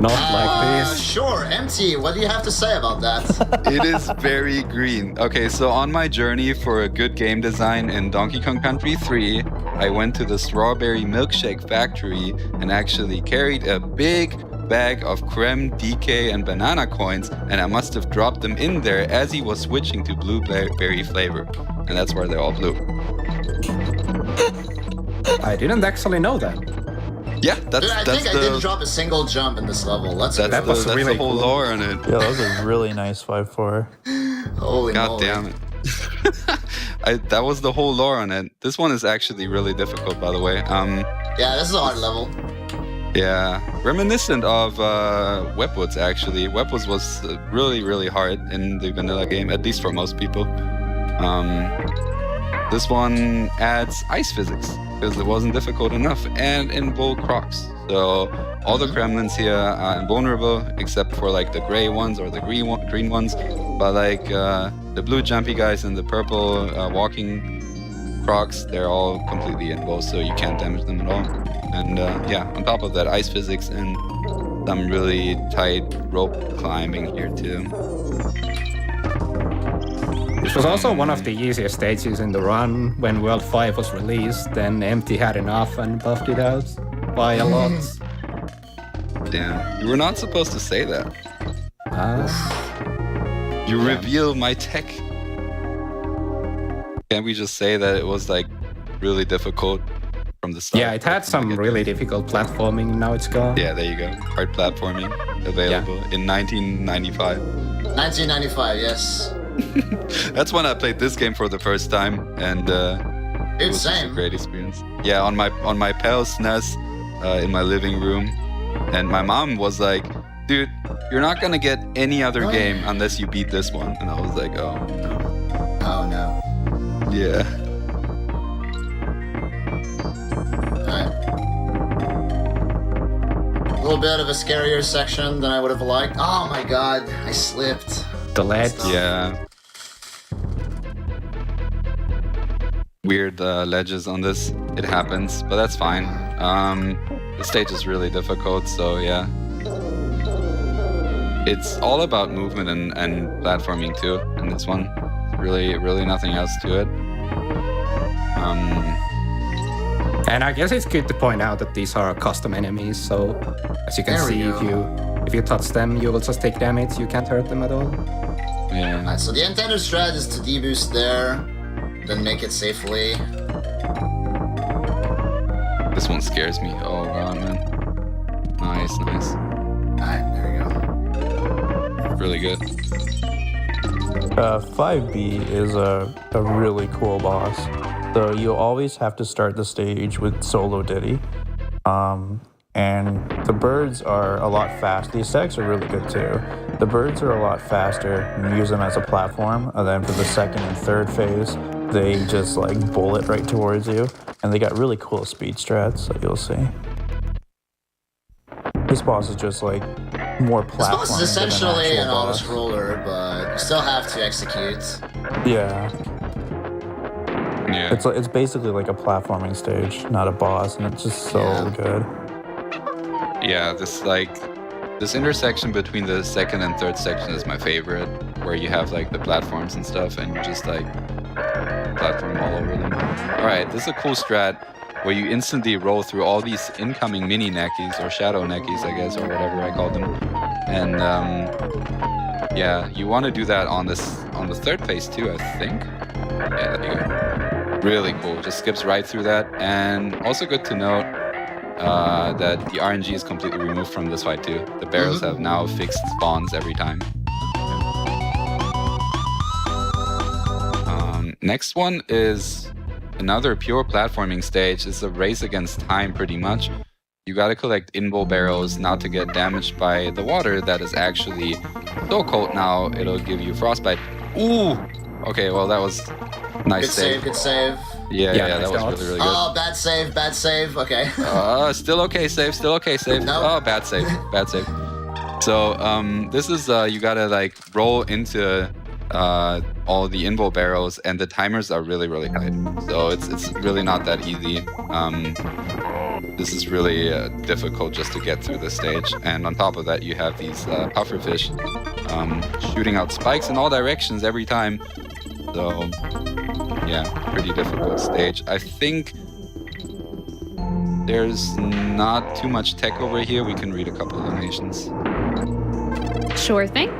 Not like this. Sure, MT, what do you have to say about that? It is very green. Okay, so on my journey for a good game design in Donkey Kong Country 3, I went to the Strawberry Milkshake Factory and actually carried a big bag of creme, DK, and banana coins, and I must have dropped them in there as he was switching to blueberry flavor. And that's why they're all blue. I didn't actually know that. Yeah, that's Dude, I that's think I didn't drop a single jump in this level. Let's that's, go. That was that's really the whole cool. lore on it. Yeah, that was a really nice 5-4. Holy God moly. damn it. That was the whole lore on it. This one is actually really difficult, by the way. Yeah, this is a hard level. Yeah, reminiscent of Webwoods, actually. Webwoods was really, really hard in the vanilla game, at least for most people. This one adds ice physics, because it wasn't difficult enough, and involved crocs. So all the Kremlins here are invulnerable, except for like the gray ones or the green ones. But like the blue jumpy guys and the purple walking crocs, they're all completely invulnerable, so you can't damage them at all. And yeah, on top of that, ice physics and some really tight rope climbing here too. This was also one of the easiest stages in the run. When World 5 was released, then MT had enough and buffed it out by a lot. Damn, you were not supposed to say that. You Yeah. reveal my tech. Can't we just say that it was like really difficult from the start? Yeah, it had some really difficult platforming, now it's gone. Yeah, there you go. Hard platforming available in 1995. 1995, yes. That's when I played this game for the first time, and it Dude, was just a same. great experience. Yeah, on my PAL SNES in my living room, and my mom was like, "Dude, you're not gonna get any other game unless you beat this one." And I was like, "Oh no." Oh no. Yeah. Alright. A little bit of a scarier section than I would have liked. Oh my god, I slipped. The ledge. Yeah. Weird ledges on this. It happens, but that's fine. The stage is really difficult, so yeah. It's all about movement and platforming too in this one. Really nothing else to it. And I guess it's good to point out that these are custom enemies, so as you can There we see, go. if you touch them, you will just take damage, you can't hurt them at all. Yeah. Alright, so the intended strat is to deboost there, then make it safely. This one scares me. Oh god, man. Nice. Alright, there we go. really good. 5B is a really cool boss. So you always have to start the stage with solo Diddy. And the birds are a lot fast. The aesthetics are really good too. The birds are a lot faster, and you use them as a platform. And then for the second and third phase, they just like bullet right towards you. And they got really cool speed strats that you'll see. This boss is just like more platforming. This boss is essentially an boss. auto-scroller, but you still have to execute. Yeah. Yeah. It's basically like a platforming stage, not a boss, and it's just so good. Yeah, this intersection between the second and third section is my favorite, where you have like the platforms and stuff, and you just like platform all over them. All right, this is a cool strat where you instantly roll through all these incoming mini neckies or shadow neckies, I guess, or whatever I call them. And yeah, you want to do that on the third phase too, I think. Yeah, there you go. Really cool. Just skips right through that. And also good to note that the RNG is completely removed from this fight too. The barrels have now fixed spawns every time. Next one is another pure platforming stage. It's a race against time pretty much. You gotta collect inbowl barrels not to get damaged by the water that is actually so cold now it'll give you frostbite. Ooh! Okay, well that was nice save. Good save. Yeah, nice that was dodge. really good. Oh, bad save. Okay. Still okay save. Nope. Oh, bad save. So this is you gotta like roll into all the inbowl barrels, and the timers are really high. So it's really not that easy. This is really difficult just to get through the stage. And on top of that, you have these pufferfish shooting out spikes in all directions every time. So yeah, pretty difficult stage. I think there's not too much tech over here. We can read a couple of donations. Sure thing.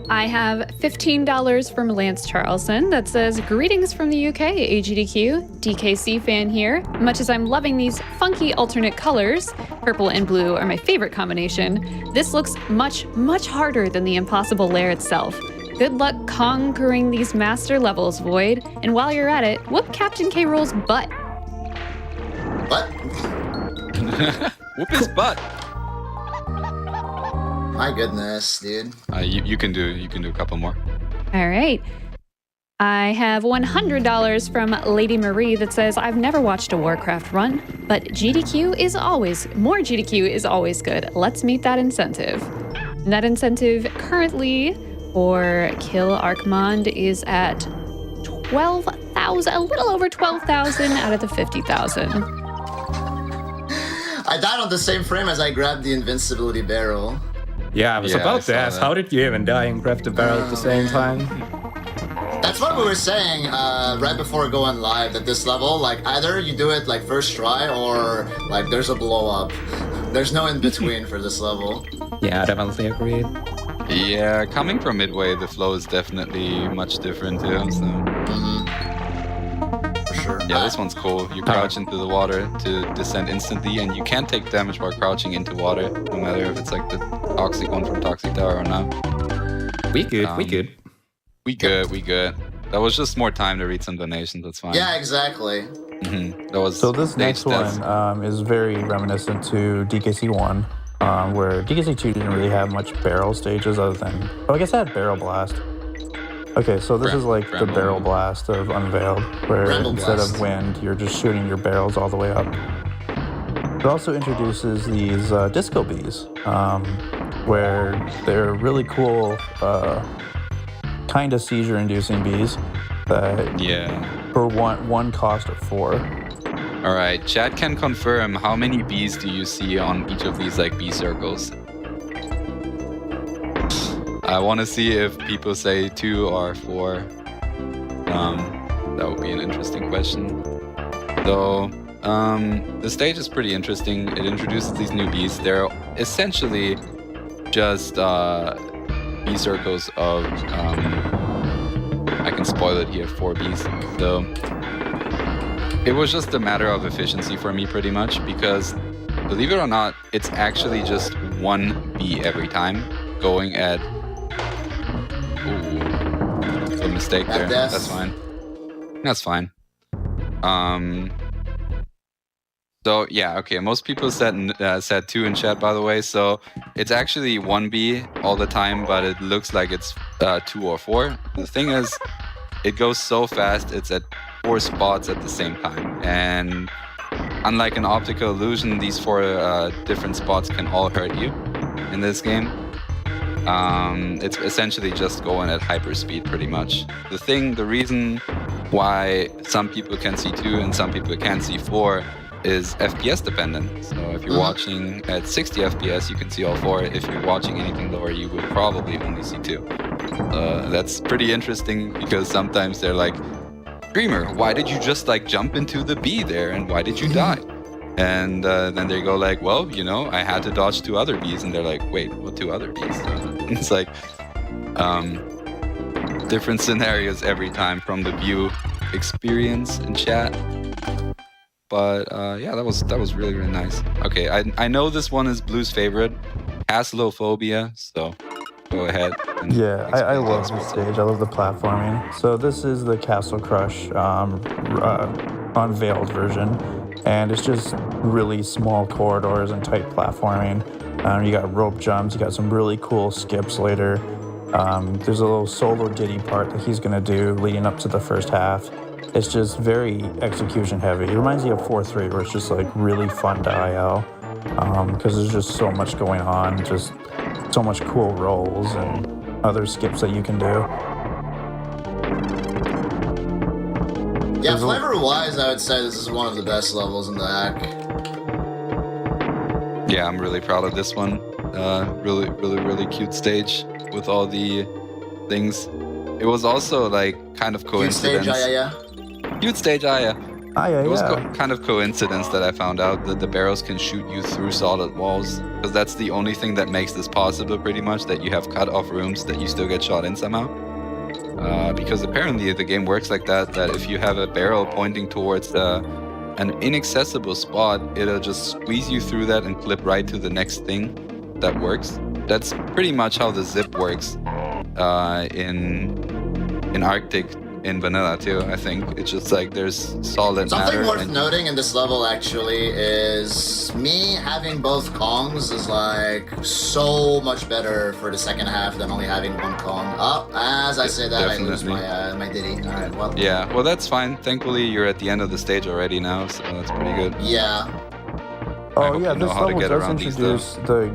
I have $15 from Lance Charlson that says, "Greetings from the UK, AGDQ. DKC fan here. Much as I'm loving these funky alternate colors, purple and blue are my favorite combination, this looks much harder than the impossible lair itself. Good luck conquering these master levels, Void. And while you're at it, whoop Captain K. Rool's butt." What? Whoop his butt. My goodness, dude. You can do a couple more. All right. I have $100 from Lady Marie that says, "I've never watched a Warcraft run, but more GDQ is always good. Let's meet that incentive." And that incentive currently for Kill Archmond is at 12,000, a little over 12,000 out of the 50,000. I died on the same frame as I grabbed the invincibility barrel. Yeah, I was Yeah, I about to saw ask, that. how did you even die and grab the barrel at the same time? That's what we were saying right before going live at this level. Like, either you do it like first try or like there's a blow up. There's no in between for this level. Yeah, I definitely agreed. Yeah, coming from Midway, the flow is definitely much different too. So For sure. yeah, this one's cool. You crouch into the water to descend instantly, and you can't take damage while crouching into water, no matter if it's like the toxic one from Toxic Tower or not. We good. We good. That was just more time to read some donations. That's fine. Yeah, exactly. That was So this stage next death. one is very reminiscent to DKC1, where DKC2 didn't really have much barrel stages other than... Oh, I guess I had Barrel Blast. Okay, so this is like the Bramble. Barrel Blast of Unveiled, where Bramble instead Blast. of wind, you're just shooting your barrels all the way up. It also introduces these disco bees, where they're really cool, kind of seizure-inducing bees that Yeah. for one cost of 4. All right. Chat can confirm how many bees do you see on each of these like bee circles. I want to see if people say 2 or 4. That would be an interesting question. So, the stage is pretty interesting. It introduces these new bees. They're essentially just bee circles of, I can spoil it here, 4 bees. So, it was just a matter of efficiency for me pretty much, because believe it or not, it's actually just 1 bee every time, going at Ooh. It's a mistake there. That's fine. That's fine. So yeah, okay. Most people said 2 in chat, by the way. So it's actually 1B all the time, but it looks like it's 2 or 4. The thing is, it goes so fast. It's at 4 spots at the same time, and unlike an optical illusion, these 4 different spots can all hurt you in this game. It's essentially just going at hyperspeed pretty much. The reason why some people can see 2 and some people can't see 4 is FPS dependent. So if you're watching at 60 FPS, you can see all 4. If you're watching anything lower, you will probably only see 2. That's pretty interesting because sometimes they're like, "Streamer, why did you just like jump into the B there, and why did you die?" And then they go like, "Well, you know, I had to dodge 2 other Bs," and they're like, "Wait, what 2 other Bs?" It's like different scenarios every time from the view experience in chat. But yeah, that was really, really nice. Okay, I know this one is Blue's favorite, Caslophobia, so go ahead. Yeah, I love this stage. I love the platforming. So this is the Castle Crush Unveiled version, and it's just really small corridors and tight platforming. You got rope jumps, you got some really cool skips later. There's a little solo Diddy part that he's gonna do leading up to the first half. It's just very execution heavy. It reminds me of 4-3, where it's just like really fun to IL, because there's just so much going on, just so much cool rolls and other skips that you can do. Yeah, flavor-wise, I would say this is one of the best levels in the hack. Yeah, I'm really proud of this one. Really, really, really cute stage with all the things. It was also like kind of coincidence. Cute stage, yeah. Cute stage, yeah. It was kind of coincidence that I found out that the barrels can shoot you through solid walls, because that's the only thing that makes this possible pretty much, that you have cut off rooms that you still get shot in somehow. Because apparently the game works like that if you have a barrel pointing towards an inaccessible spot, it'll just squeeze you through that and clip right to the next thing that works. That's pretty much how the zip works in Arctic, in vanilla too. I think it's just like there's solid Something matter. worth noting in this level actually is me having both Kongs is like so much better for the second half than only having one Kong. As I say that, Definitely. I lose my Diddy. All right, well. Yeah, well that's fine. Thankfully you're at the end of the stage already now, so that's pretty good. Yeah. Oh yeah, this level does introduce the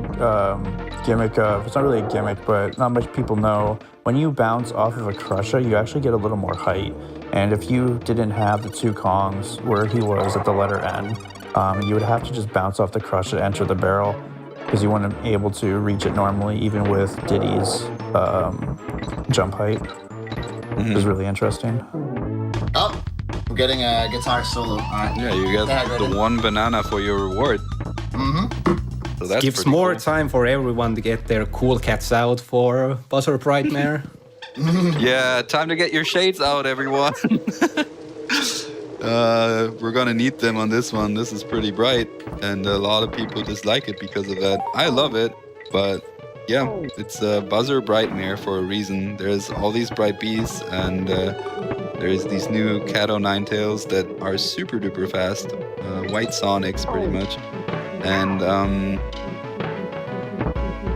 gimmick of, it's not really a gimmick, but not much people know, when you bounce off of a crusher, you actually get a little more height. And if you didn't have the 2 Kongs where he was at the letter N, you would have to just bounce off the crusher to enter the barrel, because you weren't able to reach it normally, even with Diddy's jump height, which is really interesting. Oh, I'm getting a guitar solo. All right. Yeah, you get the 1 banana for your reward. So that's gives more time for everyone to get their cool cats out for Buzzer Brightmare. Yeah, time to get your shades out, everyone. We're gonna need them on this one. This is pretty bright, and a lot of people dislike it because of that. I love it, but yeah, it's Buzzer Brightmare for a reason. There's all these bright bees, and there's these new Cat O'9 that are super duper fast. White Sonics, pretty much. And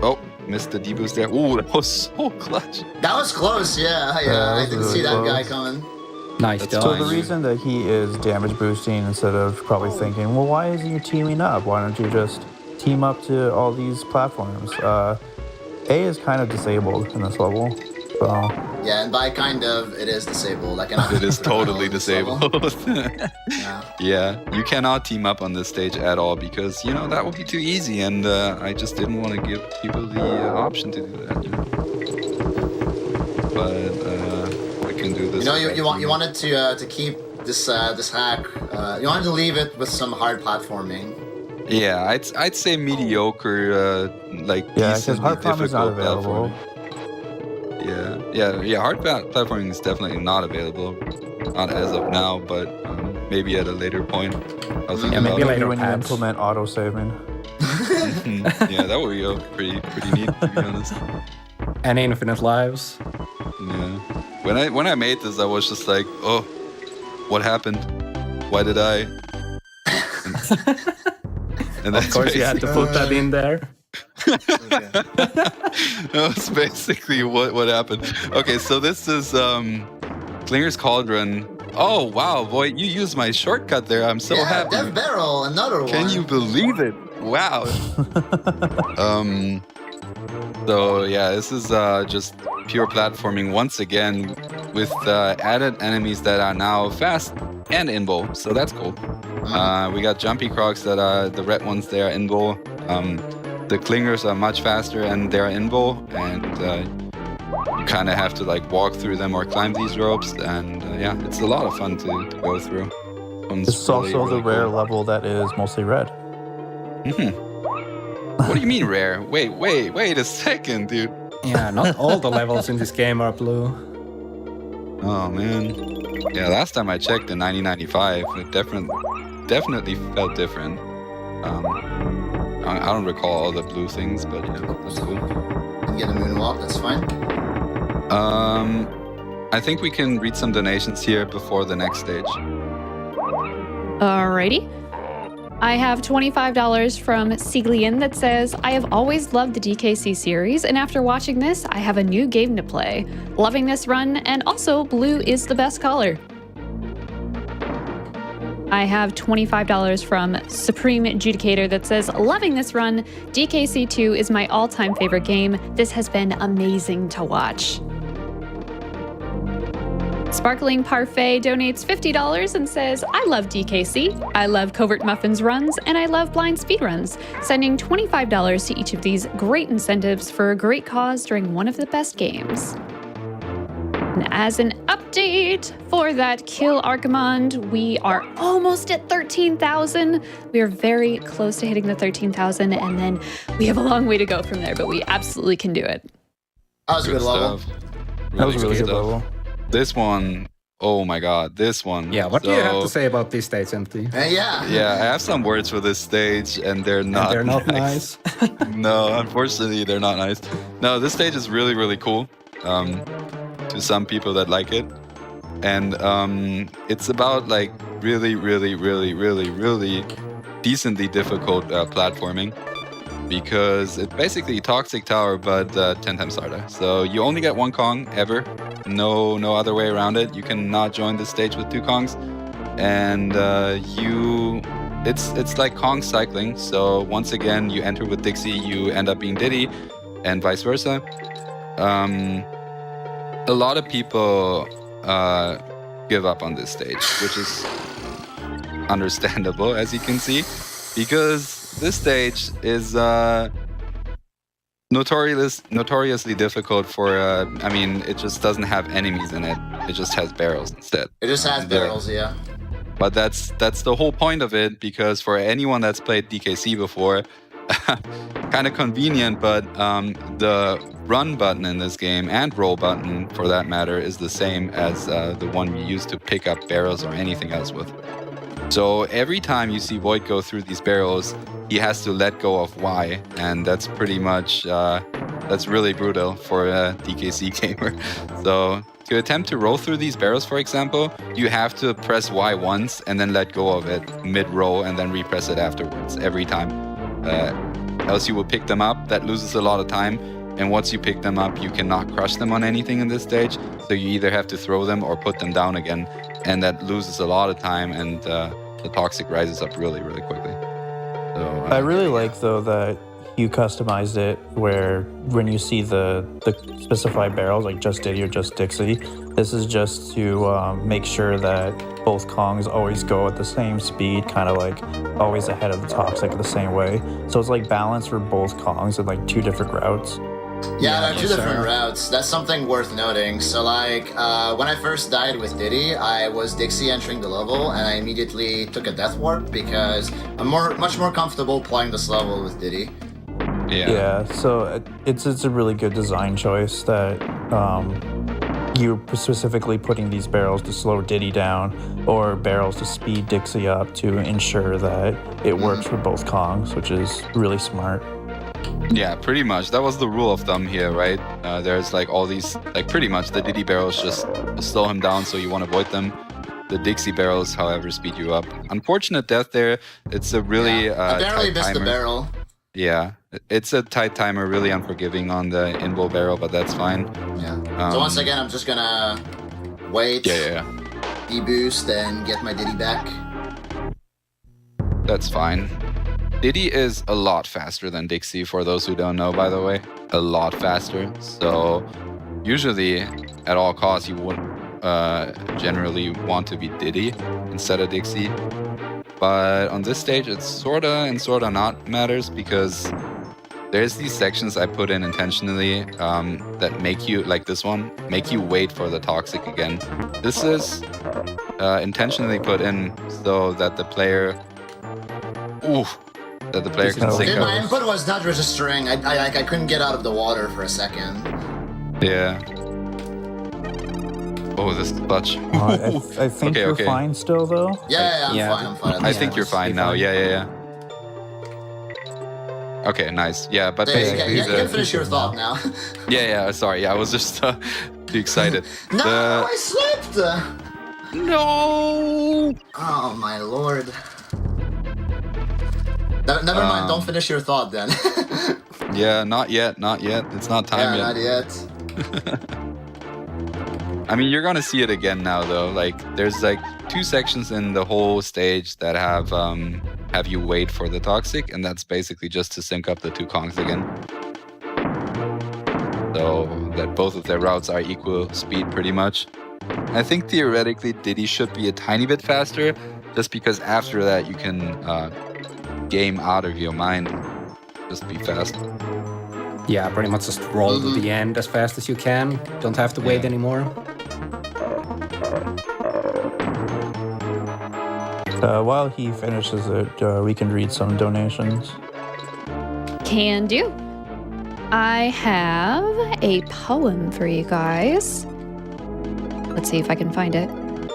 oh, missed the deboost there. Ooh, that was so clutch. That was close, yeah. I didn't see that guy coming. Nice job. So the reason that he is damage boosting, instead of probably thinking, well, why isn't he teaming up? Why don't you just team up to all these platforms? A is kind of disabled in this level. So. Yeah, and by kind of, it is disabled. It is totally disabled. Yeah, you cannot team up on this stage at all because, you know, that would be too easy, and I just didn't want to give people the option to do that. You know? But we can do this. You know, you wanted to keep this hack. You wanted to leave it with some hard platforming. Yeah, I'd say mediocre, like because hard platforming is not available. Yeah. Hard platforming is definitely not available, not as of now, but maybe at a later point. Maybe later when you implement auto-saving. Yeah, that would be pretty neat, to be honest. And infinite lives. Yeah. When I made this, I was just like, oh, what happened? Why did I? And Of course, you had to put that in there. Okay. That was basically what happened. Okay, so this is Klinger's Cauldron. Oh wow, boy, you used my shortcut there. I'm so Yeah, happy. Death Barrel, another one. Can you believe it? Wow. So yeah, this is just pure platforming once again with added enemies that are now fast and invo. So that's cool. We got Jumpy Crocs that are the red ones. They are invo. The Clingers are much faster and they're invo, and you kind of have to like walk through them or climb these ropes. And yeah, it's a lot of fun to go through. This is also the rare level that is mostly red. What do you mean rare? Wait a second, dude. Yeah, not all the levels in this game are blue. Oh man. Yeah, last time I checked in 1995, it definitely felt different. I don't recall all the blue things, but yeah, that's cool. Can get a moonwalk, that's fine. I think we can read some donations here before the next stage. Alrighty. I have $25 from Sieglian that says, I have always loved the DKC series, and after watching this, I have a new game to play. Loving this run, and also blue is the best color. I have $25 from Supreme Adjudicator that says, loving this run, DKC2 is my all-time favorite game. This has been amazing to watch. Sparkling Parfait donates $50 and says, I love DKC, I love Covert Muffins runs, and I love blind speedruns, sending $25 to each of these great incentives for a great cause during one of the best games. And as an update for that Kill Archimond, we are almost at 13,000. We are very close to hitting the 13,000, and then we have a long way to go from there, but we absolutely can do it. That was a good level. That was a really good stuff. level. This one, oh my god, this one. Yeah, what do you have to say about this stage, MT? Yeah. Yeah, I have some words for this stage, and they're not. They're not nice. No, unfortunately, they're not nice. No, this stage is really, really cool. To some people that like it, and it's about like really, really, really, really, really decently difficult platforming, because it's basically Toxic Tower but 10 times harder. So you only get one Kong ever. No other way around it. You cannot join this stage with two Kongs, and it's like Kong cycling. So once again, you enter with Dixie, you end up being Diddy, and vice versa. A lot of people give up on this stage, which is understandable, as you can see, because this stage is notoriously difficult for, I mean, it just doesn't have enemies in it. It just has barrels instead. It just has barrels, yeah. But that's the whole point of it, because for anyone that's played DKC before, kind of convenient, but the run button in this game, and roll button for that matter, is the same as the one you use to pick up barrels or anything else with. So every time you see Void go through these barrels, he has to let go of Y, and that's pretty much, that's really brutal for a DKC gamer. So to attempt to roll through these barrels, for example, you have to press Y once and then let go of it mid-roll and then repress it afterwards every time. Else you will pick them up. That loses a lot of time. And once you pick them up, you cannot crush them on anything in this stage. So you either have to throw them or put them down again. And that loses a lot of time, and the toxic rises up really, really quickly. So, I really like, though, that you customized it where when you see the specified barrels, like just Diddy or just Dixie, this is just to make sure that both Kongs always go at the same speed, kind of like always ahead of the toxic the same way. So it's like balance for both Kongs in like two different routes. Yeah, there are two different routes. That's something worth noting. So like, when I first died with Diddy, I was Dixie entering the level, and I immediately took a death warp because I'm much more comfortable playing this level with Diddy. Yeah, so it's a really good design choice that you're specifically putting these barrels to slow Diddy down or barrels to speed Dixie up to ensure that it works for both Kongs, which is really smart. Yeah, pretty much. That was the rule of thumb here, right? There's like all these, like pretty much the Diddy barrels just slow him down, so you want to avoid them. The Dixie barrels, however, speed you up. Unfortunate death there. It's a really I barely tight missed timer. the barrel. Yeah, it's a tight timer, really unforgiving on the inbow barrel, but that's fine. Yeah. So once again, I'm just gonna wait, Yeah. E-boost, and get my Diddy back. That's fine. Diddy is a lot faster than Dixie, for those who don't know, by the way. A lot faster. So usually, at all costs, you would generally want to be Diddy instead of Dixie. But on this stage, it's sorta and sorta not matters, because there's these sections I put in intentionally that make you, like this one, make you wait for the toxic again. This is intentionally put in so that the player... that the player can Dude, sync Dude, my up. input was not registering. I couldn't get out of the water for a second. Yeah. Oh, this is clutch. I think Okay, you're okay. fine still, though. Yeah, I'm fine. I think you're fine now. Yeah. Okay, nice. Yeah, but There, you basically can, you can finish your thought now. Yeah. Sorry, I was just too excited. No, I slipped! No. Oh my lord. Never mind, don't finish your thought then. Yeah, not yet. It's not time yeah, yet. not yet. I mean, you're gonna see it again now, though. Like, there's like 2 sections in the whole stage that have you wait for the toxic, and that's basically just to sync up the 2 congs again, so that both of their routes are equal speed, pretty much. I think theoretically Diddy should be a tiny bit faster, just because after that you can game out of your mind. Just be fast. Yeah, pretty much just roll to the end as fast as you can. Don't have to wait anymore. While he finishes it, we can read some donations. Can do. I have a poem for you guys. Let's see if I can find it.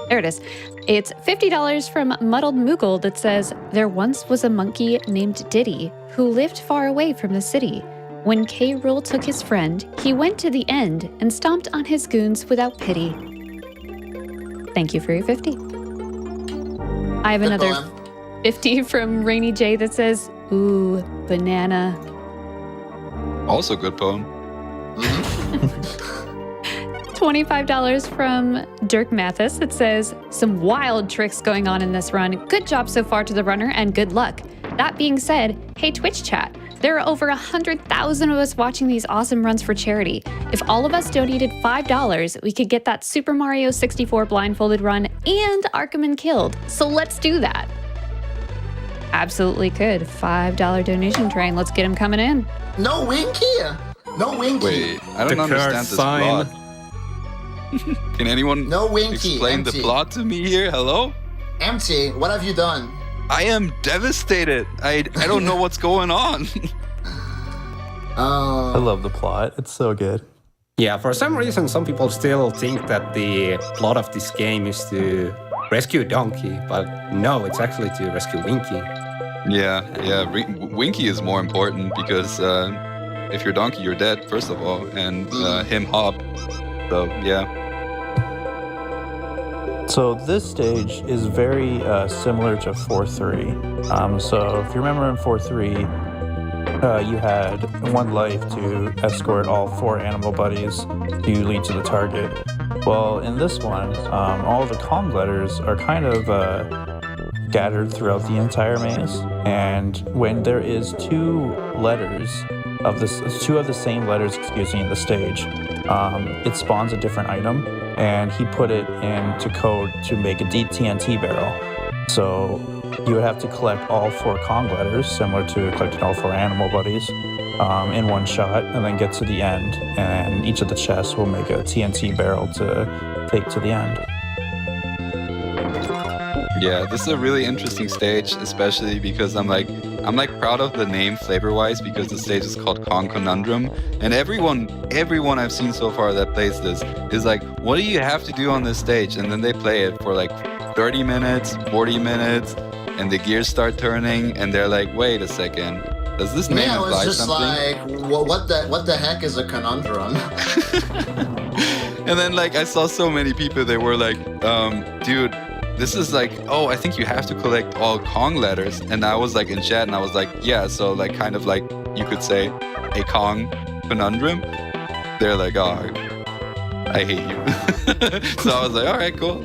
There it is. It's $50 from Muddled Moogle that says, "There once was a monkey named Diddy who lived far away from the city. When K. Rool took his friend, he went to the end and stomped on his goons without pity." Thank you for your 50. I have Good another poem. 50 from Rainy J that says, "Ooh, banana." Also good poem. $25 from Dirk Mathis that says, "Some wild tricks going on in this run. Good job so far to the runner and good luck. That being said, hey Twitch chat, there are over 100,000 of us watching these awesome runs for charity. If all of us donated $5, we could get that Super Mario 64 blindfolded run and Arkham Killed. So let's do that." Absolutely could. $5 donation train. Let's get him coming in. No Winky! No Winky! Wait, I don't The understand curse this sign. plot. Can anyone No Winky! explain empty. the plot to me here? Hello? Empty, what have you done? I am devastated. I don't know what's going on. I love the plot. It's so good. Yeah, for some reason, some people still think that the plot of this game is to rescue Donkey, but no, it's actually to rescue Winky. Yeah. Winky is more important because if you're Donkey, you're dead, first of all, and him Hop. So, yeah. So this stage is very similar to 4-3. So if you remember in 4-3, you had 1 life to escort all 4 animal buddies to lead to the target. Well, in this one, all the Kong letters are kind of scattered throughout the entire maze. And when there is 2 of the same letters, in the stage, it spawns a different item, and he put it into code to make a TNT barrel. So you would have to collect all 4 Kong letters, similar to collecting all 4 animal buddies, in one shot, and then get to the end, and each of the chests will make a TNT barrel to take to the end. Yeah, this is a really interesting stage, especially because I'm proud of the name flavor-wise, because the stage is called Kong Conundrum, and everyone I've seen so far that plays this is like, what do you have to do on this stage? And then they play it for like 30 minutes, 40 minutes, and the gears start turning, and they're like, wait a second, Does this name Yeah, it was imply just something? like, what the heck is a conundrum? And then like I saw so many people, they were like, dude, this is like, oh, I think you have to collect all Kong letters. And I was like in chat and I was like, yeah, so like kind of like you could say a Kong conundrum. They're like, oh, I hate you. So I was like, all right, cool.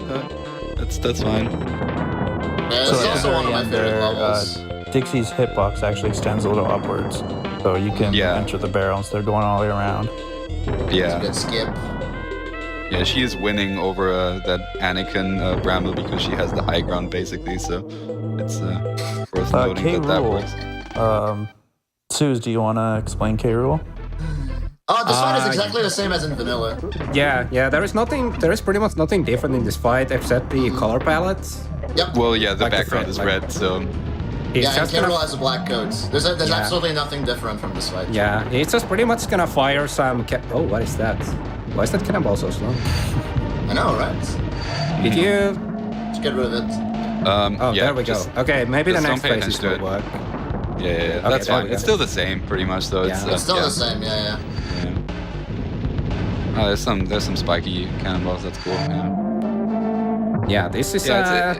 That's fine. Yeah, this is So also one of my favorite levels. Dixie's hitbox actually extends a little upwards, so you can enter the barrel instead of going all the way around. Yeah. It's a good skip. Yeah, she is winning over that Anakin Bramble because she has the high ground basically. So it's worth noting that works. Suze, do you want to explain K. Rool? Oh, this fight is exactly the same as in vanilla. Yeah. There is pretty much nothing different in this fight except the color palettes. Yep. Well, yeah, the Like the background thread, is like- red, so It's Yeah, and just K. Rool gonna, has a black coat. There's absolutely nothing different from this fight. yeah, it's just pretty much gonna fire some. Oh, what is that? Why is that cannonball so slow? I know, right? Did you? Just get rid of it. Oh, yeah, there we go. Okay, maybe the just next don't pay phase attention to will it. work. Yeah, that's there fine. we go. It's still the same, pretty much, though. Yeah. It's still the same, yeah. Oh, there's some spiky cannonballs. That's cool. Yeah. Yeah, this is Yeah,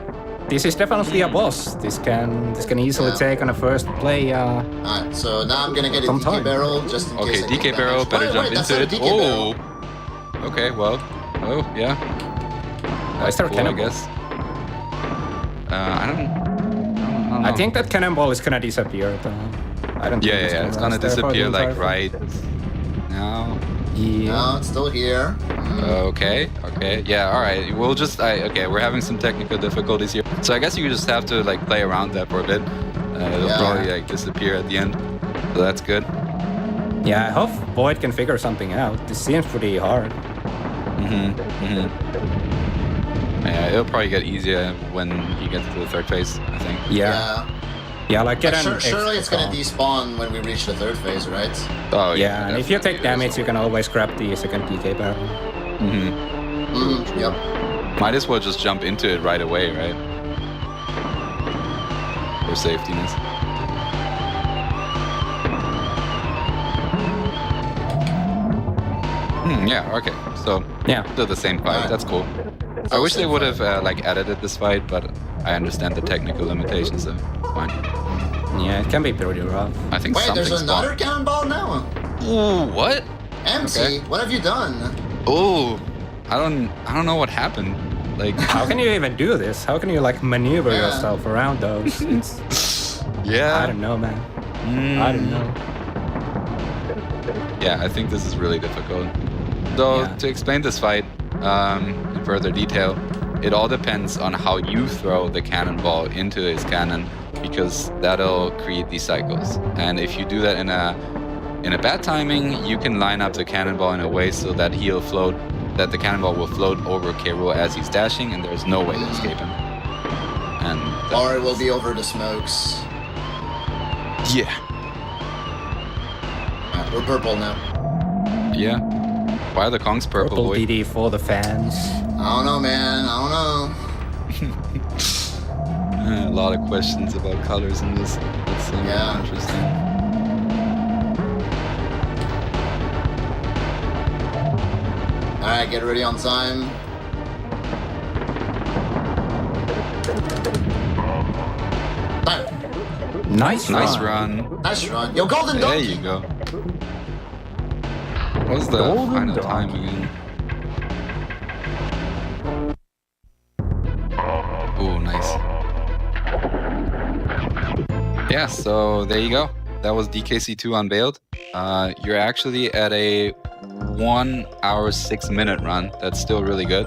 this is definitely a boss. This can easily take on a first play. Alright, so now I'm gonna get a Some DK time. barrel just in Okay, case I DK take barrel. damage. Better jump that's into not a it. DK barrel. Oh. Okay. Well. Oh yeah. Is there a Cool, I cannonball? guess. I don't know. I think that cannonball is gonna disappear. I don't. Yeah, think yeah, it's gonna last there for the disappear like entire right now. Yeah. No, it's still here. Okay. Yeah, all right. We'll just, okay, we're having some technical difficulties here. So I guess you just have to like play around that for a bit. It'll Yeah. probably like disappear at the end. So that's good. Yeah, I hope Void can figure something out. This seems pretty hard. Yeah, it'll probably get easier when he gets to the third phase, I think. Yeah, like get Like, an surely it's gonna extra despawn when we reach the third phase, right? Oh, Yeah, and if you take definitely it is. damage, you can always grab the second DK barrel. Yep. Might as well just jump into it right away, right? For safetyness. Yeah, okay. So, Yeah. still the same fight. Alright. That's cool. I wish they would have like edited this fight, but I understand the technical limitations, so fine. Yeah, it can be pretty rough. I think Wait, there's something's another cannonball now? Ooh, what? Empty? Okay. What have you done? Oh, I don't know what happened. Like, How can you even do this? How can you like maneuver Yeah. yourself around those? yeah. I don't know, man. I don't know. Yeah, I think this is really difficult. So, Yeah. to explain this fight in further detail, it all depends on how you throw the cannonball into his cannon, because that'll create these cycles. And if you do that in a bad timing, you can line up the cannonball in a way so that that the cannonball will float over K. Rool as he's dashing, and there's no way to escape him. And Or it will be over the smokes. yeah, We're purple now. yeah. Why are the Kongs purple? Purple Boy? DD for the fans. I don't know, man. I don't know. A lot of questions about colors in this. It's Yeah. interesting. Alright, get ready on time. Time. Nice Nice run. run. Nice run. Yo, golden There donkey. you go. What was the Golden final donkey. time again? Oh, nice. Yeah, so there you go. That was DKC2 Unveiled. You're actually at a 1 hour 6 minute run. That's still really good.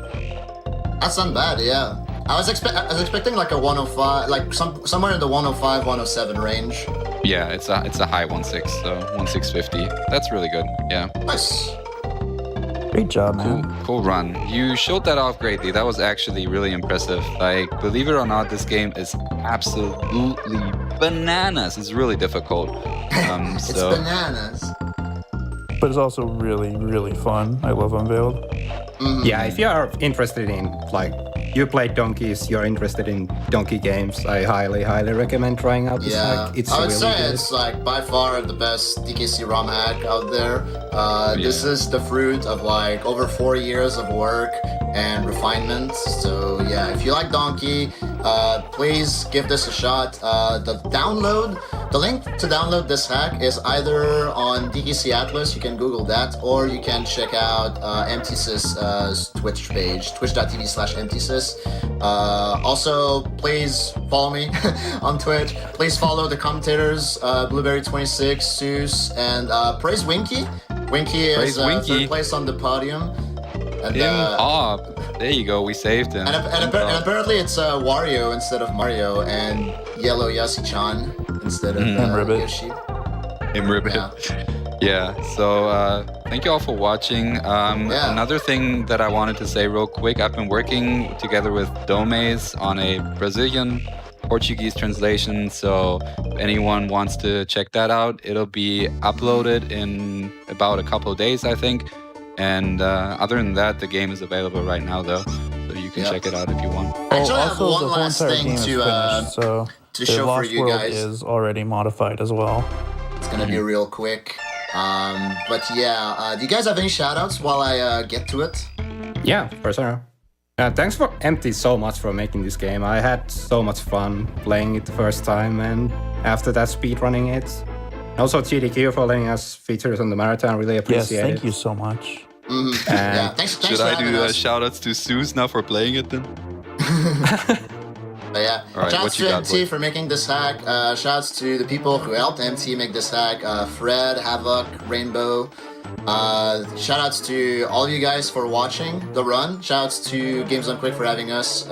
That's not bad, yeah. I was expecting like a 105, like somewhere in the 105, 107 range. Yeah, it's a high 1.6, so 1.650. That's really good. Yeah. Nice. Great job, Cool, man. cool run. You showed that off greatly. That was actually really impressive. Like, believe it or not, this game is absolutely bananas. It's really difficult. It's So bananas. But it's also really, really fun. I love Unveiled. Yeah, if you are interested in, like, you play donkeys, you're interested in donkey games, I highly, highly recommend trying out this Yeah, hack. It's I would really say good. it's like by far the best DKC ROM hack out there. This Yeah. is the fruit of like over 4 years of work and refinement. So yeah, if you like Donkey, please give this a shot. The link to download this hack is either on DKC Atlas, you can Google that, or you can check out MTSys's Twitch page, twitch.tv/MTSys. Also, please follow me on Twitch. Please follow the commentators, Blueberry26, Seuss, and praise Winky. Winky is third place on the podium. And, there you go, we saved him. and apparently it's Wario instead of Mario, and Yellow Yassi-chan instead of Ribbit. Yoshi. Ribbit. Yeah, so thank you all for watching. Another thing that I wanted to say real quick, I've been working together with Domes on a Brazilian Portuguese translation, so if anyone wants to check that out, it'll be uploaded in about a couple of days, I think. And other than that, the game is available right now, though, so you can check it out if you want. Actually, I have also, one the whole last entire thing game is finished, so to the show for Lost you World guys. is already modified as well. It's gonna be real quick. But yeah, do you guys have any shoutouts while I get to it? Yeah, for sure. Thanks for Empty so much for making this game. I had so much fun playing it the first time, and after that speedrunning it. Also GDQ for letting us features on the marathon, really Yes, appreciate it. thank you so much. Yeah, thanks Should for I having do us. shoutouts to Seuss now for playing it then? But yeah, All right, shouts what you to got, MT boy? for making this hack. Shouts to the people who helped MT make this hack. Fred, Havoc, Rainbow. Shoutouts to all of you guys for watching the run. Shoutouts to Games on Quick for having us.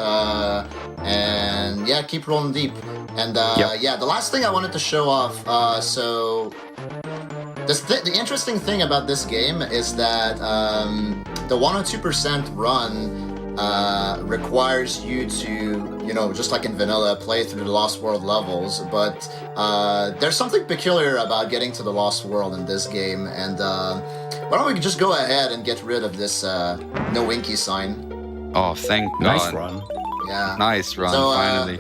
And yeah, keep rolling deep. And yeah, the last thing I wanted to show off. So the interesting thing about this game is that the 102% run requires you to, just like in vanilla, play through the Lost World levels, but there's something peculiar about getting to the Lost World in this game, and why don't we just go ahead and get rid of this no Winky sign. Oh, thank God. Nice run. Yeah. Nice run, So, finally.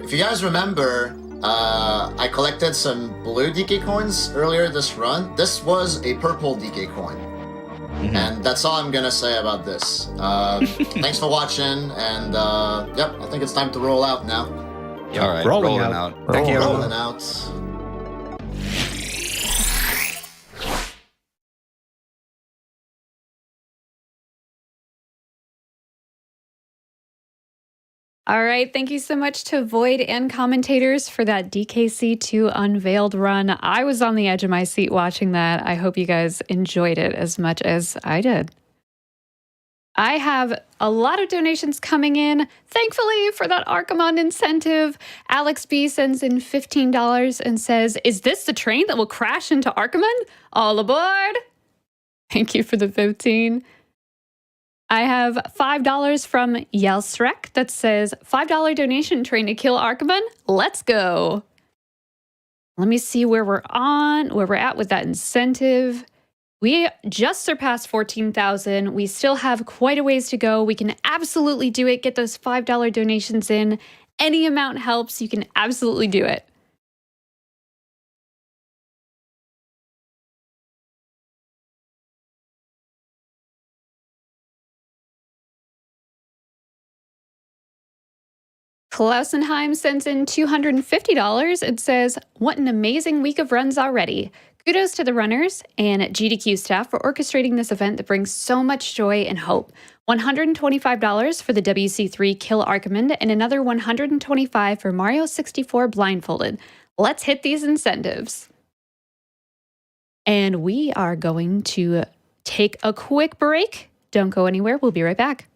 If you guys remember, I collected some blue DK coins earlier this run. This was a purple DK coin. And that's all I'm gonna say about this. Thanks for watching, and yep, I think it's time to roll out now. All right, rolling rolling out. out. Thank you. Rolling out. All right, thank you so much to Void and commentators for that DKC2 Unveiled run. I was on the edge of my seat watching that. I hope you guys enjoyed it as much as I did. I have a lot of donations coming in. Thankfully for that Archimon incentive, Alex B sends in $15 and says, "Is this the train that will crash into Archimon? All aboard!" Thank you for the 15. I have $5 from Yelsrek that says, $5 donation train to kill Archimon. Let's go. Let me see where we're at with that incentive. We just surpassed 14,000. We still have quite a ways to go. We can absolutely do it. Get those $5 donations in. Any amount helps. You can absolutely do it. Klausenheim sends in $250 and says, "What an amazing week of runs already. Kudos to the runners and GDQ staff for orchestrating this event that brings so much joy and hope. $125 for the WC3 Kill Archimon and another $125 for Mario 64 Blindfolded. Let's hit these incentives." And we are going to take a quick break. Don't go anywhere. We'll be right back.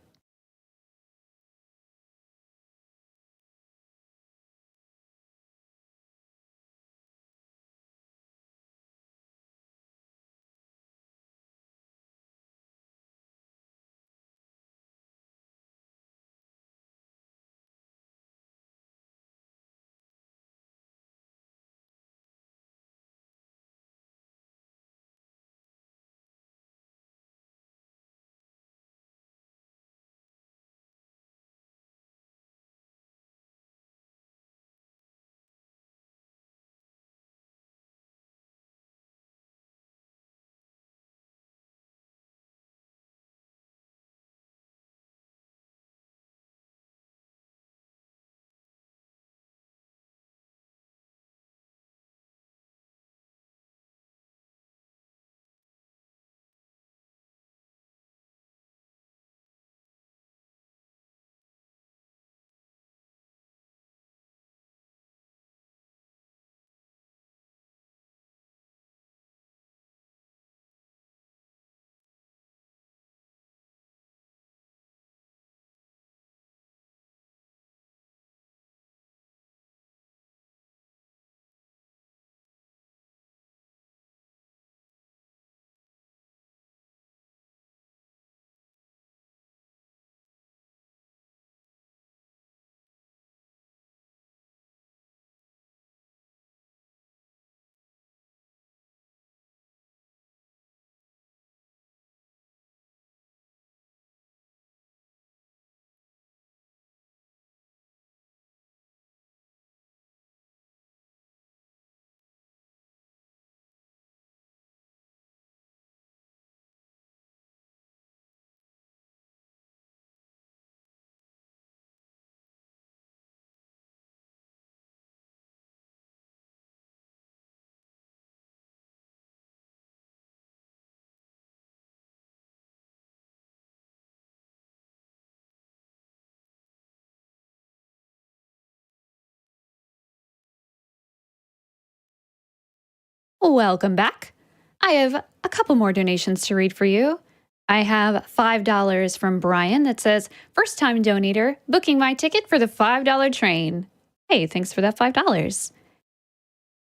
Welcome back. I have a couple more donations to read for you. I have $5 from Brian that says, first time donator, booking my ticket for the $5 train. Hey, thanks for that $5.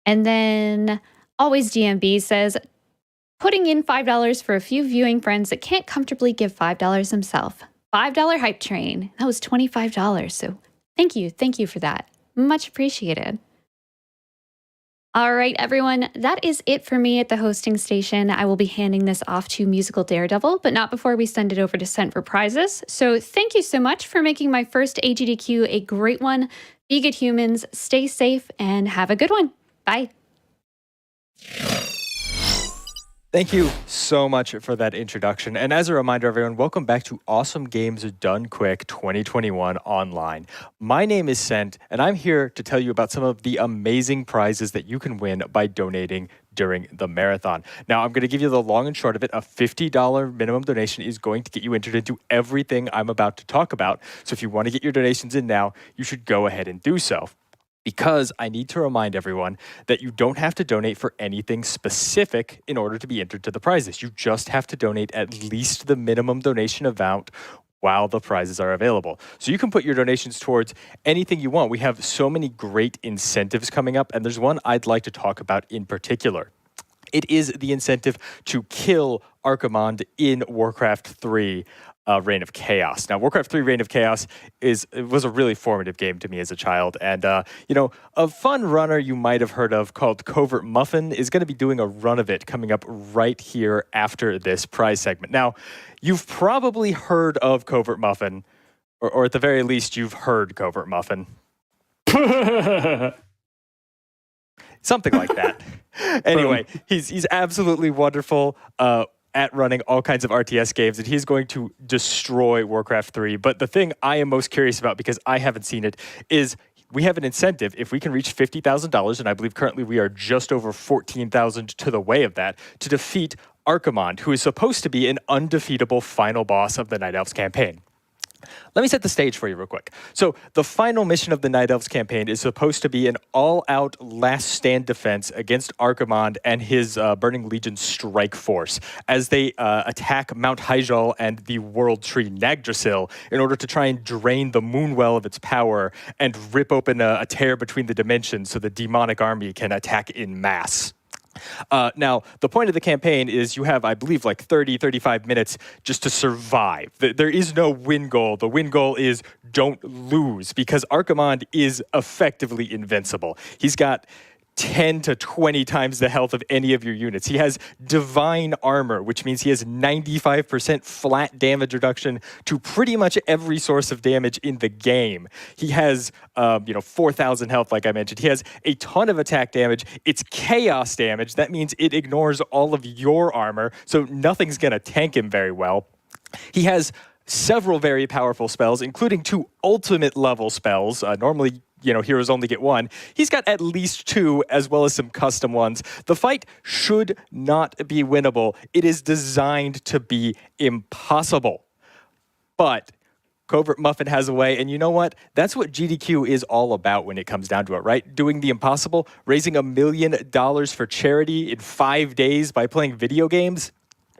And then Always DMB says, putting in $5 for a few viewing friends that can't comfortably give $5 themselves. $5 hype train. That was $25. So thank you for that. Much appreciated. All right, everyone, that is it for me at the hosting station. I will be handing this off to Musical Daredevil, but not before we send it over to Sent for prizes. So thank you so much for making my first AGDQ a great one. Be good humans, stay safe, and have a good one. Bye. Thank you so much for that introduction. And as a reminder, everyone, welcome back to Awesome Games Done Quick 2021 online. My name is Sent, and I'm here to tell you about some of the amazing prizes that you can win by donating during the marathon. Now, I'm going to give you the long and short of it. A $50 minimum donation is going to get you entered into everything I'm about to talk about. So if you want to get your donations in now, you should go ahead and do so. Because I need to remind everyone that you don't have to donate for anything specific in order to be entered to the prizes. You just have to donate at least the minimum donation amount while the prizes are available. So you can put your donations towards anything you want. We have so many great incentives coming up, and there's one I'd like to talk about in particular. It is the incentive to kill Archimond in Warcraft 3. Reign of Chaos. Now, Warcraft 3 Reign of Chaos was a really formative game to me as a child. And, a fun runner you might have heard of called Covert Muffin is going to be doing a run of it coming up right here after this prize segment. Now, you've probably heard of Covert Muffin, or at the very least, you've heard Covert Muffin. Something like that. Anyway, he's absolutely wonderful. At running all kinds of RTS games, and he's going to destroy Warcraft 3. But the thing I am most curious about, because I haven't seen it, is we have an incentive. If we can reach $50,000, and I believe currently we are just over 14,000 to the way of that, to defeat Archimond, who is supposed to be an undefeatable final boss of the Night Elves campaign. Let me set the stage for you real quick. So the final mission of the Night Elves campaign is supposed to be an all-out last stand defense against Archimond and his Burning Legion strike force as they attack Mount Hyjal and the World Tree Nagdrasil in order to try and drain the Moonwell of its power and rip open a tear between the dimensions so the demonic army can attack in mass. Now, the point of the campaign is you have, I believe, like 30, 35 minutes just to survive. There is no win goal. The win goal is don't lose, because Archimond is effectively invincible. He's got 10 to 20 times the health of any of your units. He has divine armor, which means he has 95% flat damage reduction to pretty much every source of damage in the game. He has, 4,000 health, like I mentioned. He has a ton of attack damage. It's chaos damage. That means it ignores all of your armor, so nothing's going to tank him very well. He has several very powerful spells, including 2 ultimate level spells. Normally, heroes only get 1. He's got at least 2, as well as some custom ones. The fight should not be winnable. It is designed to be impossible. But Covert Muffin has a way, and you know what? That's what GDQ is all about when it comes down to it, right? Doing the impossible, raising $1 million for charity in 5 days by playing video games,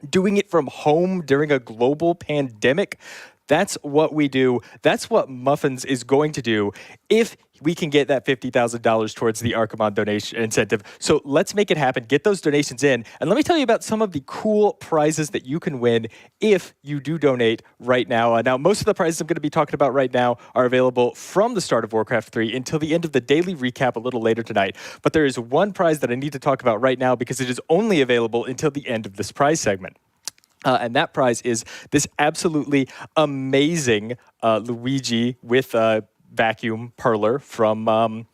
doing it from home during a global pandemic. That's what we do. That's what Muffins is going to do if we can get that $50,000 towards the Archimond donation incentive. So let's make it happen. Get those donations in. And let me tell you about some of the cool prizes that you can win if you do donate right now. Now, most of the prizes I'm going to be talking about right now are available from the start of Warcraft 3 until the end of the daily recap a little later tonight. But there is one prize that I need to talk about right now because it is only available until the end of this prize segment. And that prize is this absolutely amazing Luigi with vacuum perler from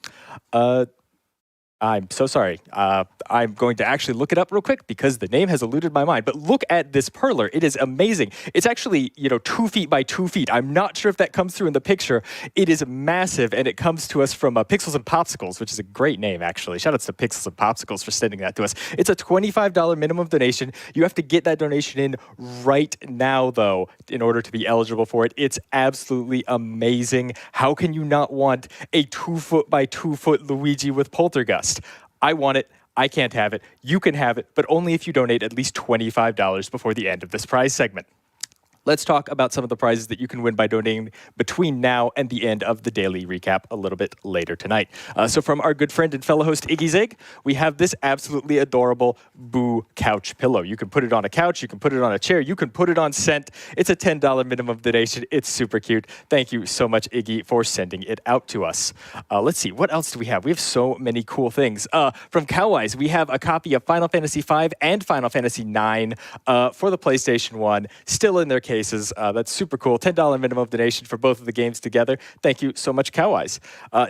I'm so sorry. I'm going to actually look it up real quick because the name has eluded my mind. But look at this perler. It is amazing. It's actually, 2 feet by 2 feet. I'm not sure if that comes through in the picture. It is massive, and it comes to us from Pixels and Popsicles, which is a great name, actually. Shout outs to Pixels and Popsicles for sending that to us. It's a $25 minimum donation. You have to get that donation in right now, though, in order to be eligible for it. It's absolutely amazing. How can you not want a 2 foot by 2 foot Luigi with Poltergust? I want it. I can't have it. You can have it, but only if you donate at least $25 before the end of this prize segment. Let's talk about some of the prizes that you can win by donating between now and the end of the daily recap a little bit later tonight. So from our good friend and fellow host Iggy Zig, we have this absolutely adorable Boo couch pillow. You can put it on a couch, you can put it on a chair, you can put it on scent. It's a $10 minimum donation. It's super cute. Thank you so much, Iggy, for sending it out to us. Let's see, what else do we have? We have so many cool things. From Coweyes, we have a copy of Final Fantasy V and Final Fantasy IX for the PlayStation 1, still in their cases. That's super cool. $10 minimum donation for both of the games together. Thank you so much, Coweyes.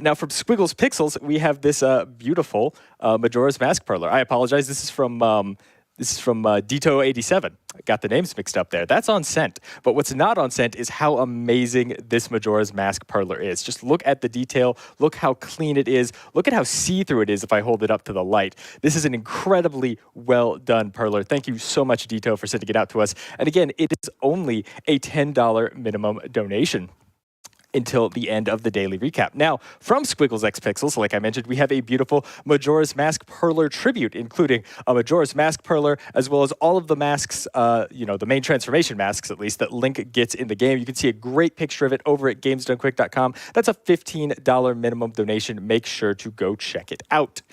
Now from Squiggles Pixels, we have this beautiful Majora's Mask Perler. I apologize. This is from Dito87. I got the names mixed up there. That's on scent. But what's not on scent is how amazing this Majora's Mask Perler is. Just look at the detail. Look how clean it is. Look at how see-through it is if I hold it up to the light. This is an incredibly well-done Perler. Thank you so much, Dito, for sending it out to us. And again, it is only a $10 minimum donation until the end of the daily recap. Now, from Squiggles X Pixels, like I mentioned, we have a beautiful Majora's Mask Perler tribute, including a Majora's Mask Perler, as well as all of the masks, the main transformation masks, at least, that Link gets in the game. You can see a great picture of it over at gamesdonequick.com. That's a $15 minimum donation. Make sure to go check it out.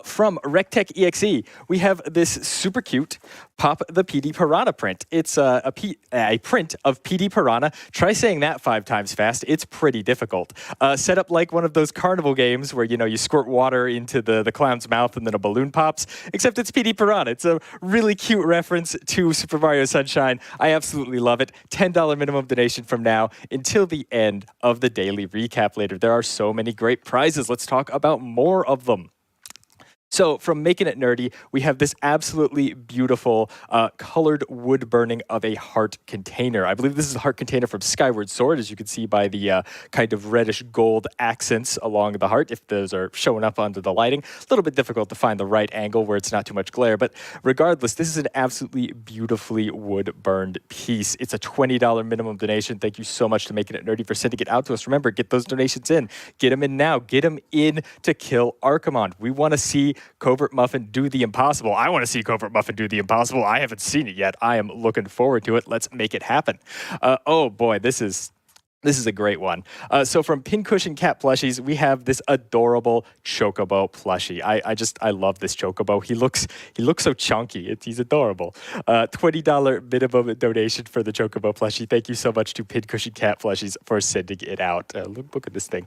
From RecTech EXE, we have this super cute Pop the PD Piranha print. It's a print of PD Piranha. Try saying that 5 times fast. It's pretty difficult. Set up like one of those carnival games where, you squirt water into the clown's mouth and then a balloon pops, except it's PD Piranha. It's a really cute reference to Super Mario Sunshine. I absolutely love it. $10 minimum donation from now until the end of the daily recap later. There are so many great prizes. Let's talk about more of them. So from Making It Nerdy, we have this absolutely beautiful colored wood burning of a heart container. I believe this is a heart container from Skyward Sword, as you can see by the kind of reddish gold accents along the heart, if those are showing up under the lighting. A little bit difficult to find the right angle where it's not too much glare, but regardless, this is an absolutely beautifully wood-burned piece. It's a $20 minimum donation. Thank you so much to Making It Nerdy for sending it out to us. Remember, get those donations in. Get them in now. Get them in to kill Archimon. We want to see Covert Muffin do the impossible. I want to see Covert Muffin do the impossible. I haven't seen it yet. I am looking forward to it. Let's make it happen. Oh boy, this is a great one. So from Pincushion Cat Plushies, we have this adorable Chocobo plushie. I love this Chocobo. He looks so chunky. He's adorable. $20 minimum donation for the Chocobo plushie. Thank you so much to Pincushion Cat Plushies for sending it out. Look at this thing.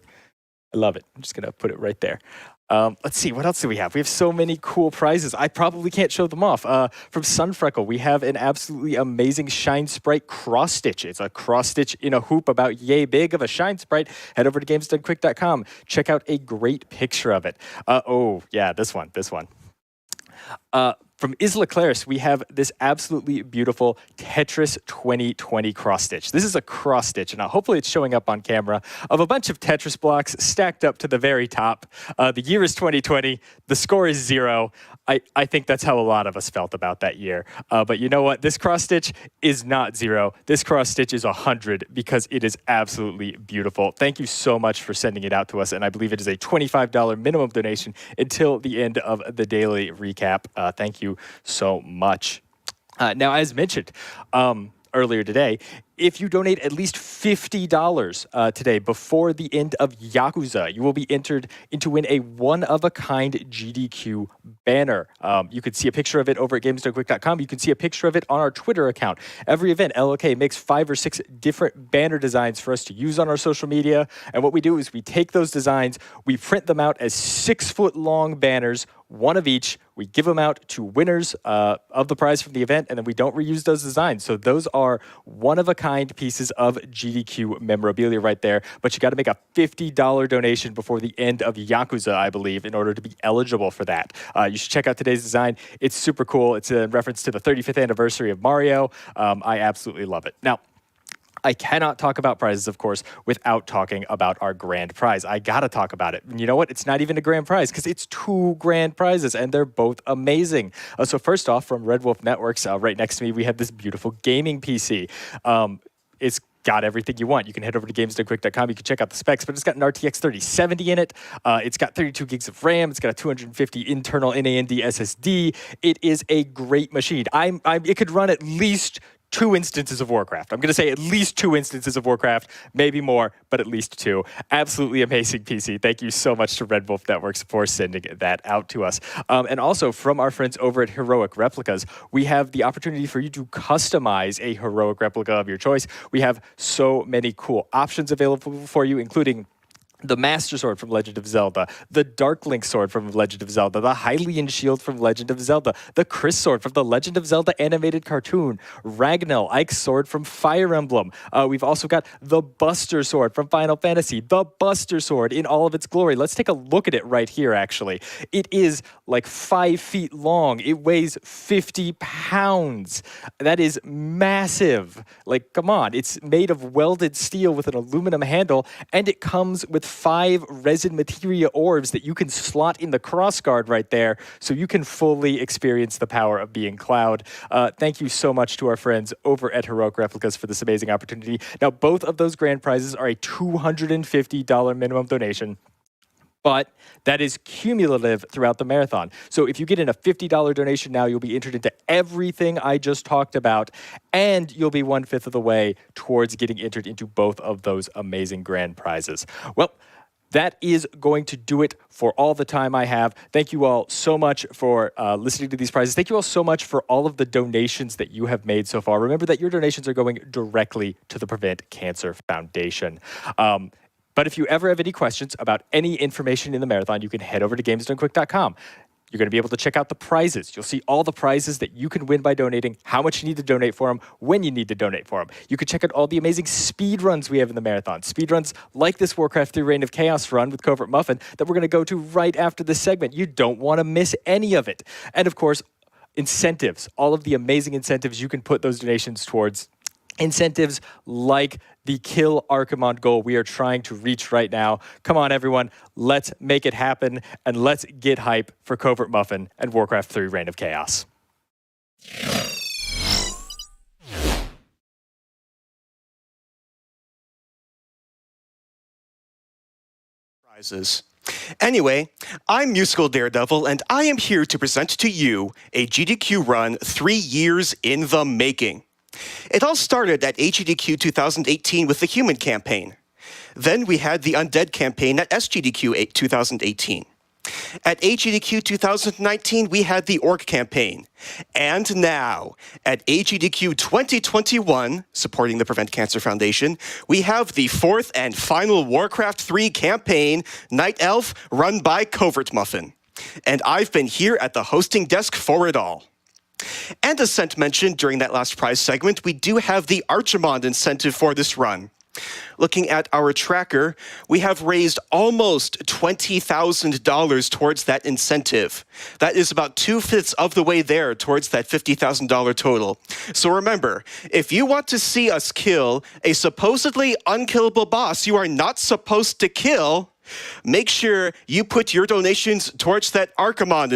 I love it. I'm just going to put it right there. Let's see, what else do we have? We have so many cool prizes. I probably can't show them off. From Sunfreckle, we have an absolutely amazing Shine Sprite cross stitch. It's a cross stitch in a hoop about yay big of a Shine Sprite. Head over to gamesdonequick.com. Check out a great picture of it. Oh, yeah, this one. From Isla Claris, we have this absolutely beautiful Tetris 2020 cross-stitch. This is a cross-stitch, and hopefully it's showing up on camera, of a bunch of Tetris blocks stacked up to the very top. The year is 2020. The score is 0. I think that's how a lot of us felt about that year. But you know what? This cross-stitch is not 0. This cross-stitch is 100 because it is absolutely beautiful. Thank you so much for sending it out to us, and I believe it is a $25 minimum donation until the end of the daily recap. Thank you so much. Now, as mentioned earlier today, if you donate at least $50 today before the end of Yakuza, you will be entered to win a one-of-a-kind GDQ banner. You can see a picture of it over at gamesdonequick.com. You can see a picture of it on our Twitter account. Every event, LLK makes 5 or 6 different banner designs for us to use on our social media. And what we do is we take those designs, we print them out as 6-foot-long banners, one of each. We give them out to winners of the prize from the event, and then we don't reuse those designs. So those are one-of-a-kind pieces of GDQ memorabilia right there. But you got to make a $50 donation before the end of Yakuza, I believe, in order to be eligible for that. You should check out today's design. It's super cool. It's a reference to the 35th anniversary of Mario. I absolutely love it. Now, I cannot talk about prizes, of course, without talking about our grand prize. I gotta talk about it. And you know what? It's not even a grand prize because it's 2 grand prizes and they're both amazing. So first off, from Red Wolf Networks, right next to me, we have this beautiful gaming PC. It's got everything you want. You can head over to gamesdonequick.com. You can check out the specs, but it's got an RTX 3070 in it. It's got 32 gigs of RAM. It's got a 250 internal NAND SSD. It is a great machine. It could run at least 2 instances of Warcraft. I'm going to say at least 2 instances of Warcraft, maybe more, but at least 2. Absolutely amazing PC. Thank you so much to Red Wolf Networks for sending that out to us. And also from our friends over at Heroic Replicas, we have the opportunity for you to customize a Heroic replica of your choice. We have so many cool options available for you, including the Master Sword from Legend of Zelda, the Dark Link Sword from Legend of Zelda, the Hylian Shield from Legend of Zelda, the Chris Sword from the Legend of Zelda animated cartoon, Ragnell, Ike's Sword from Fire Emblem. We've also got the Buster Sword from Final Fantasy, the Buster Sword in all of its glory. Let's take a look at it right here, actually. It is like 5 feet long. It weighs 50 pounds. That is massive. Like, come on. It's made of welded steel with an aluminum handle, and it comes with 5 resin materia orbs that you can slot in the crossguard right there so you can fully experience the power of being Cloud. Thank you so much to our friends over at Heroic Replicas for this amazing opportunity. Now, both of those grand prizes are a $250 minimum donation, but that is cumulative throughout the marathon. So if you get in a $50 donation now, you'll be entered into everything I just talked about, and you'll be 1/5 of the way towards getting entered into both of those amazing grand prizes. Well, that is going to do it for all the time I have. Thank you all so much for listening to these prizes. Thank you all so much for all of the donations that you have made so far. Remember that your donations are going directly to the Prevent Cancer Foundation. But if you ever have any questions about any information in the marathon, you can head over to gamesdonequick.com. You're going to be able to check out the prizes. You'll see all the prizes that you can win by donating, how much you need to donate for them, when you need to donate for them. You can check out all the amazing speed runs we have in the marathon. Speed runs like this Warcraft 3 Reign of Chaos run with Covert Muffin that we're going to go to right after this segment. You don't want to miss any of it. And of course, incentives, all of the amazing incentives you can put those donations towards. Incentives like the Kill Archimond goal we are trying to reach right now. Come on, everyone. Let's make it happen, and let's get hype for Covert Muffin and Warcraft 3 Reign of Chaos. Anyway, I'm Musical Daredevil, and I am here to present to you a GDQ run 3 years in the making. It all started at AGDQ 2018 with the Human campaign. Then we had the Undead campaign at SGDQ 2018. At AGDQ 2019, we had the Orc campaign. And now, at AGDQ 2021, supporting the Prevent Cancer Foundation, we have the 4th and final Warcraft 3 campaign, Night Elf, run by Covert Muffin. And I've been here at the hosting desk for it all. And as Sent mentioned during that last prize segment, we do have the Archimond incentive for this run. Looking at our tracker, we have raised almost $20,000 towards that incentive. That is about 2/5 of the way there towards that $50,000 total. So remember, if you want to see us kill a supposedly unkillable boss you are not supposed to kill, make sure you put your donations towards that Archimond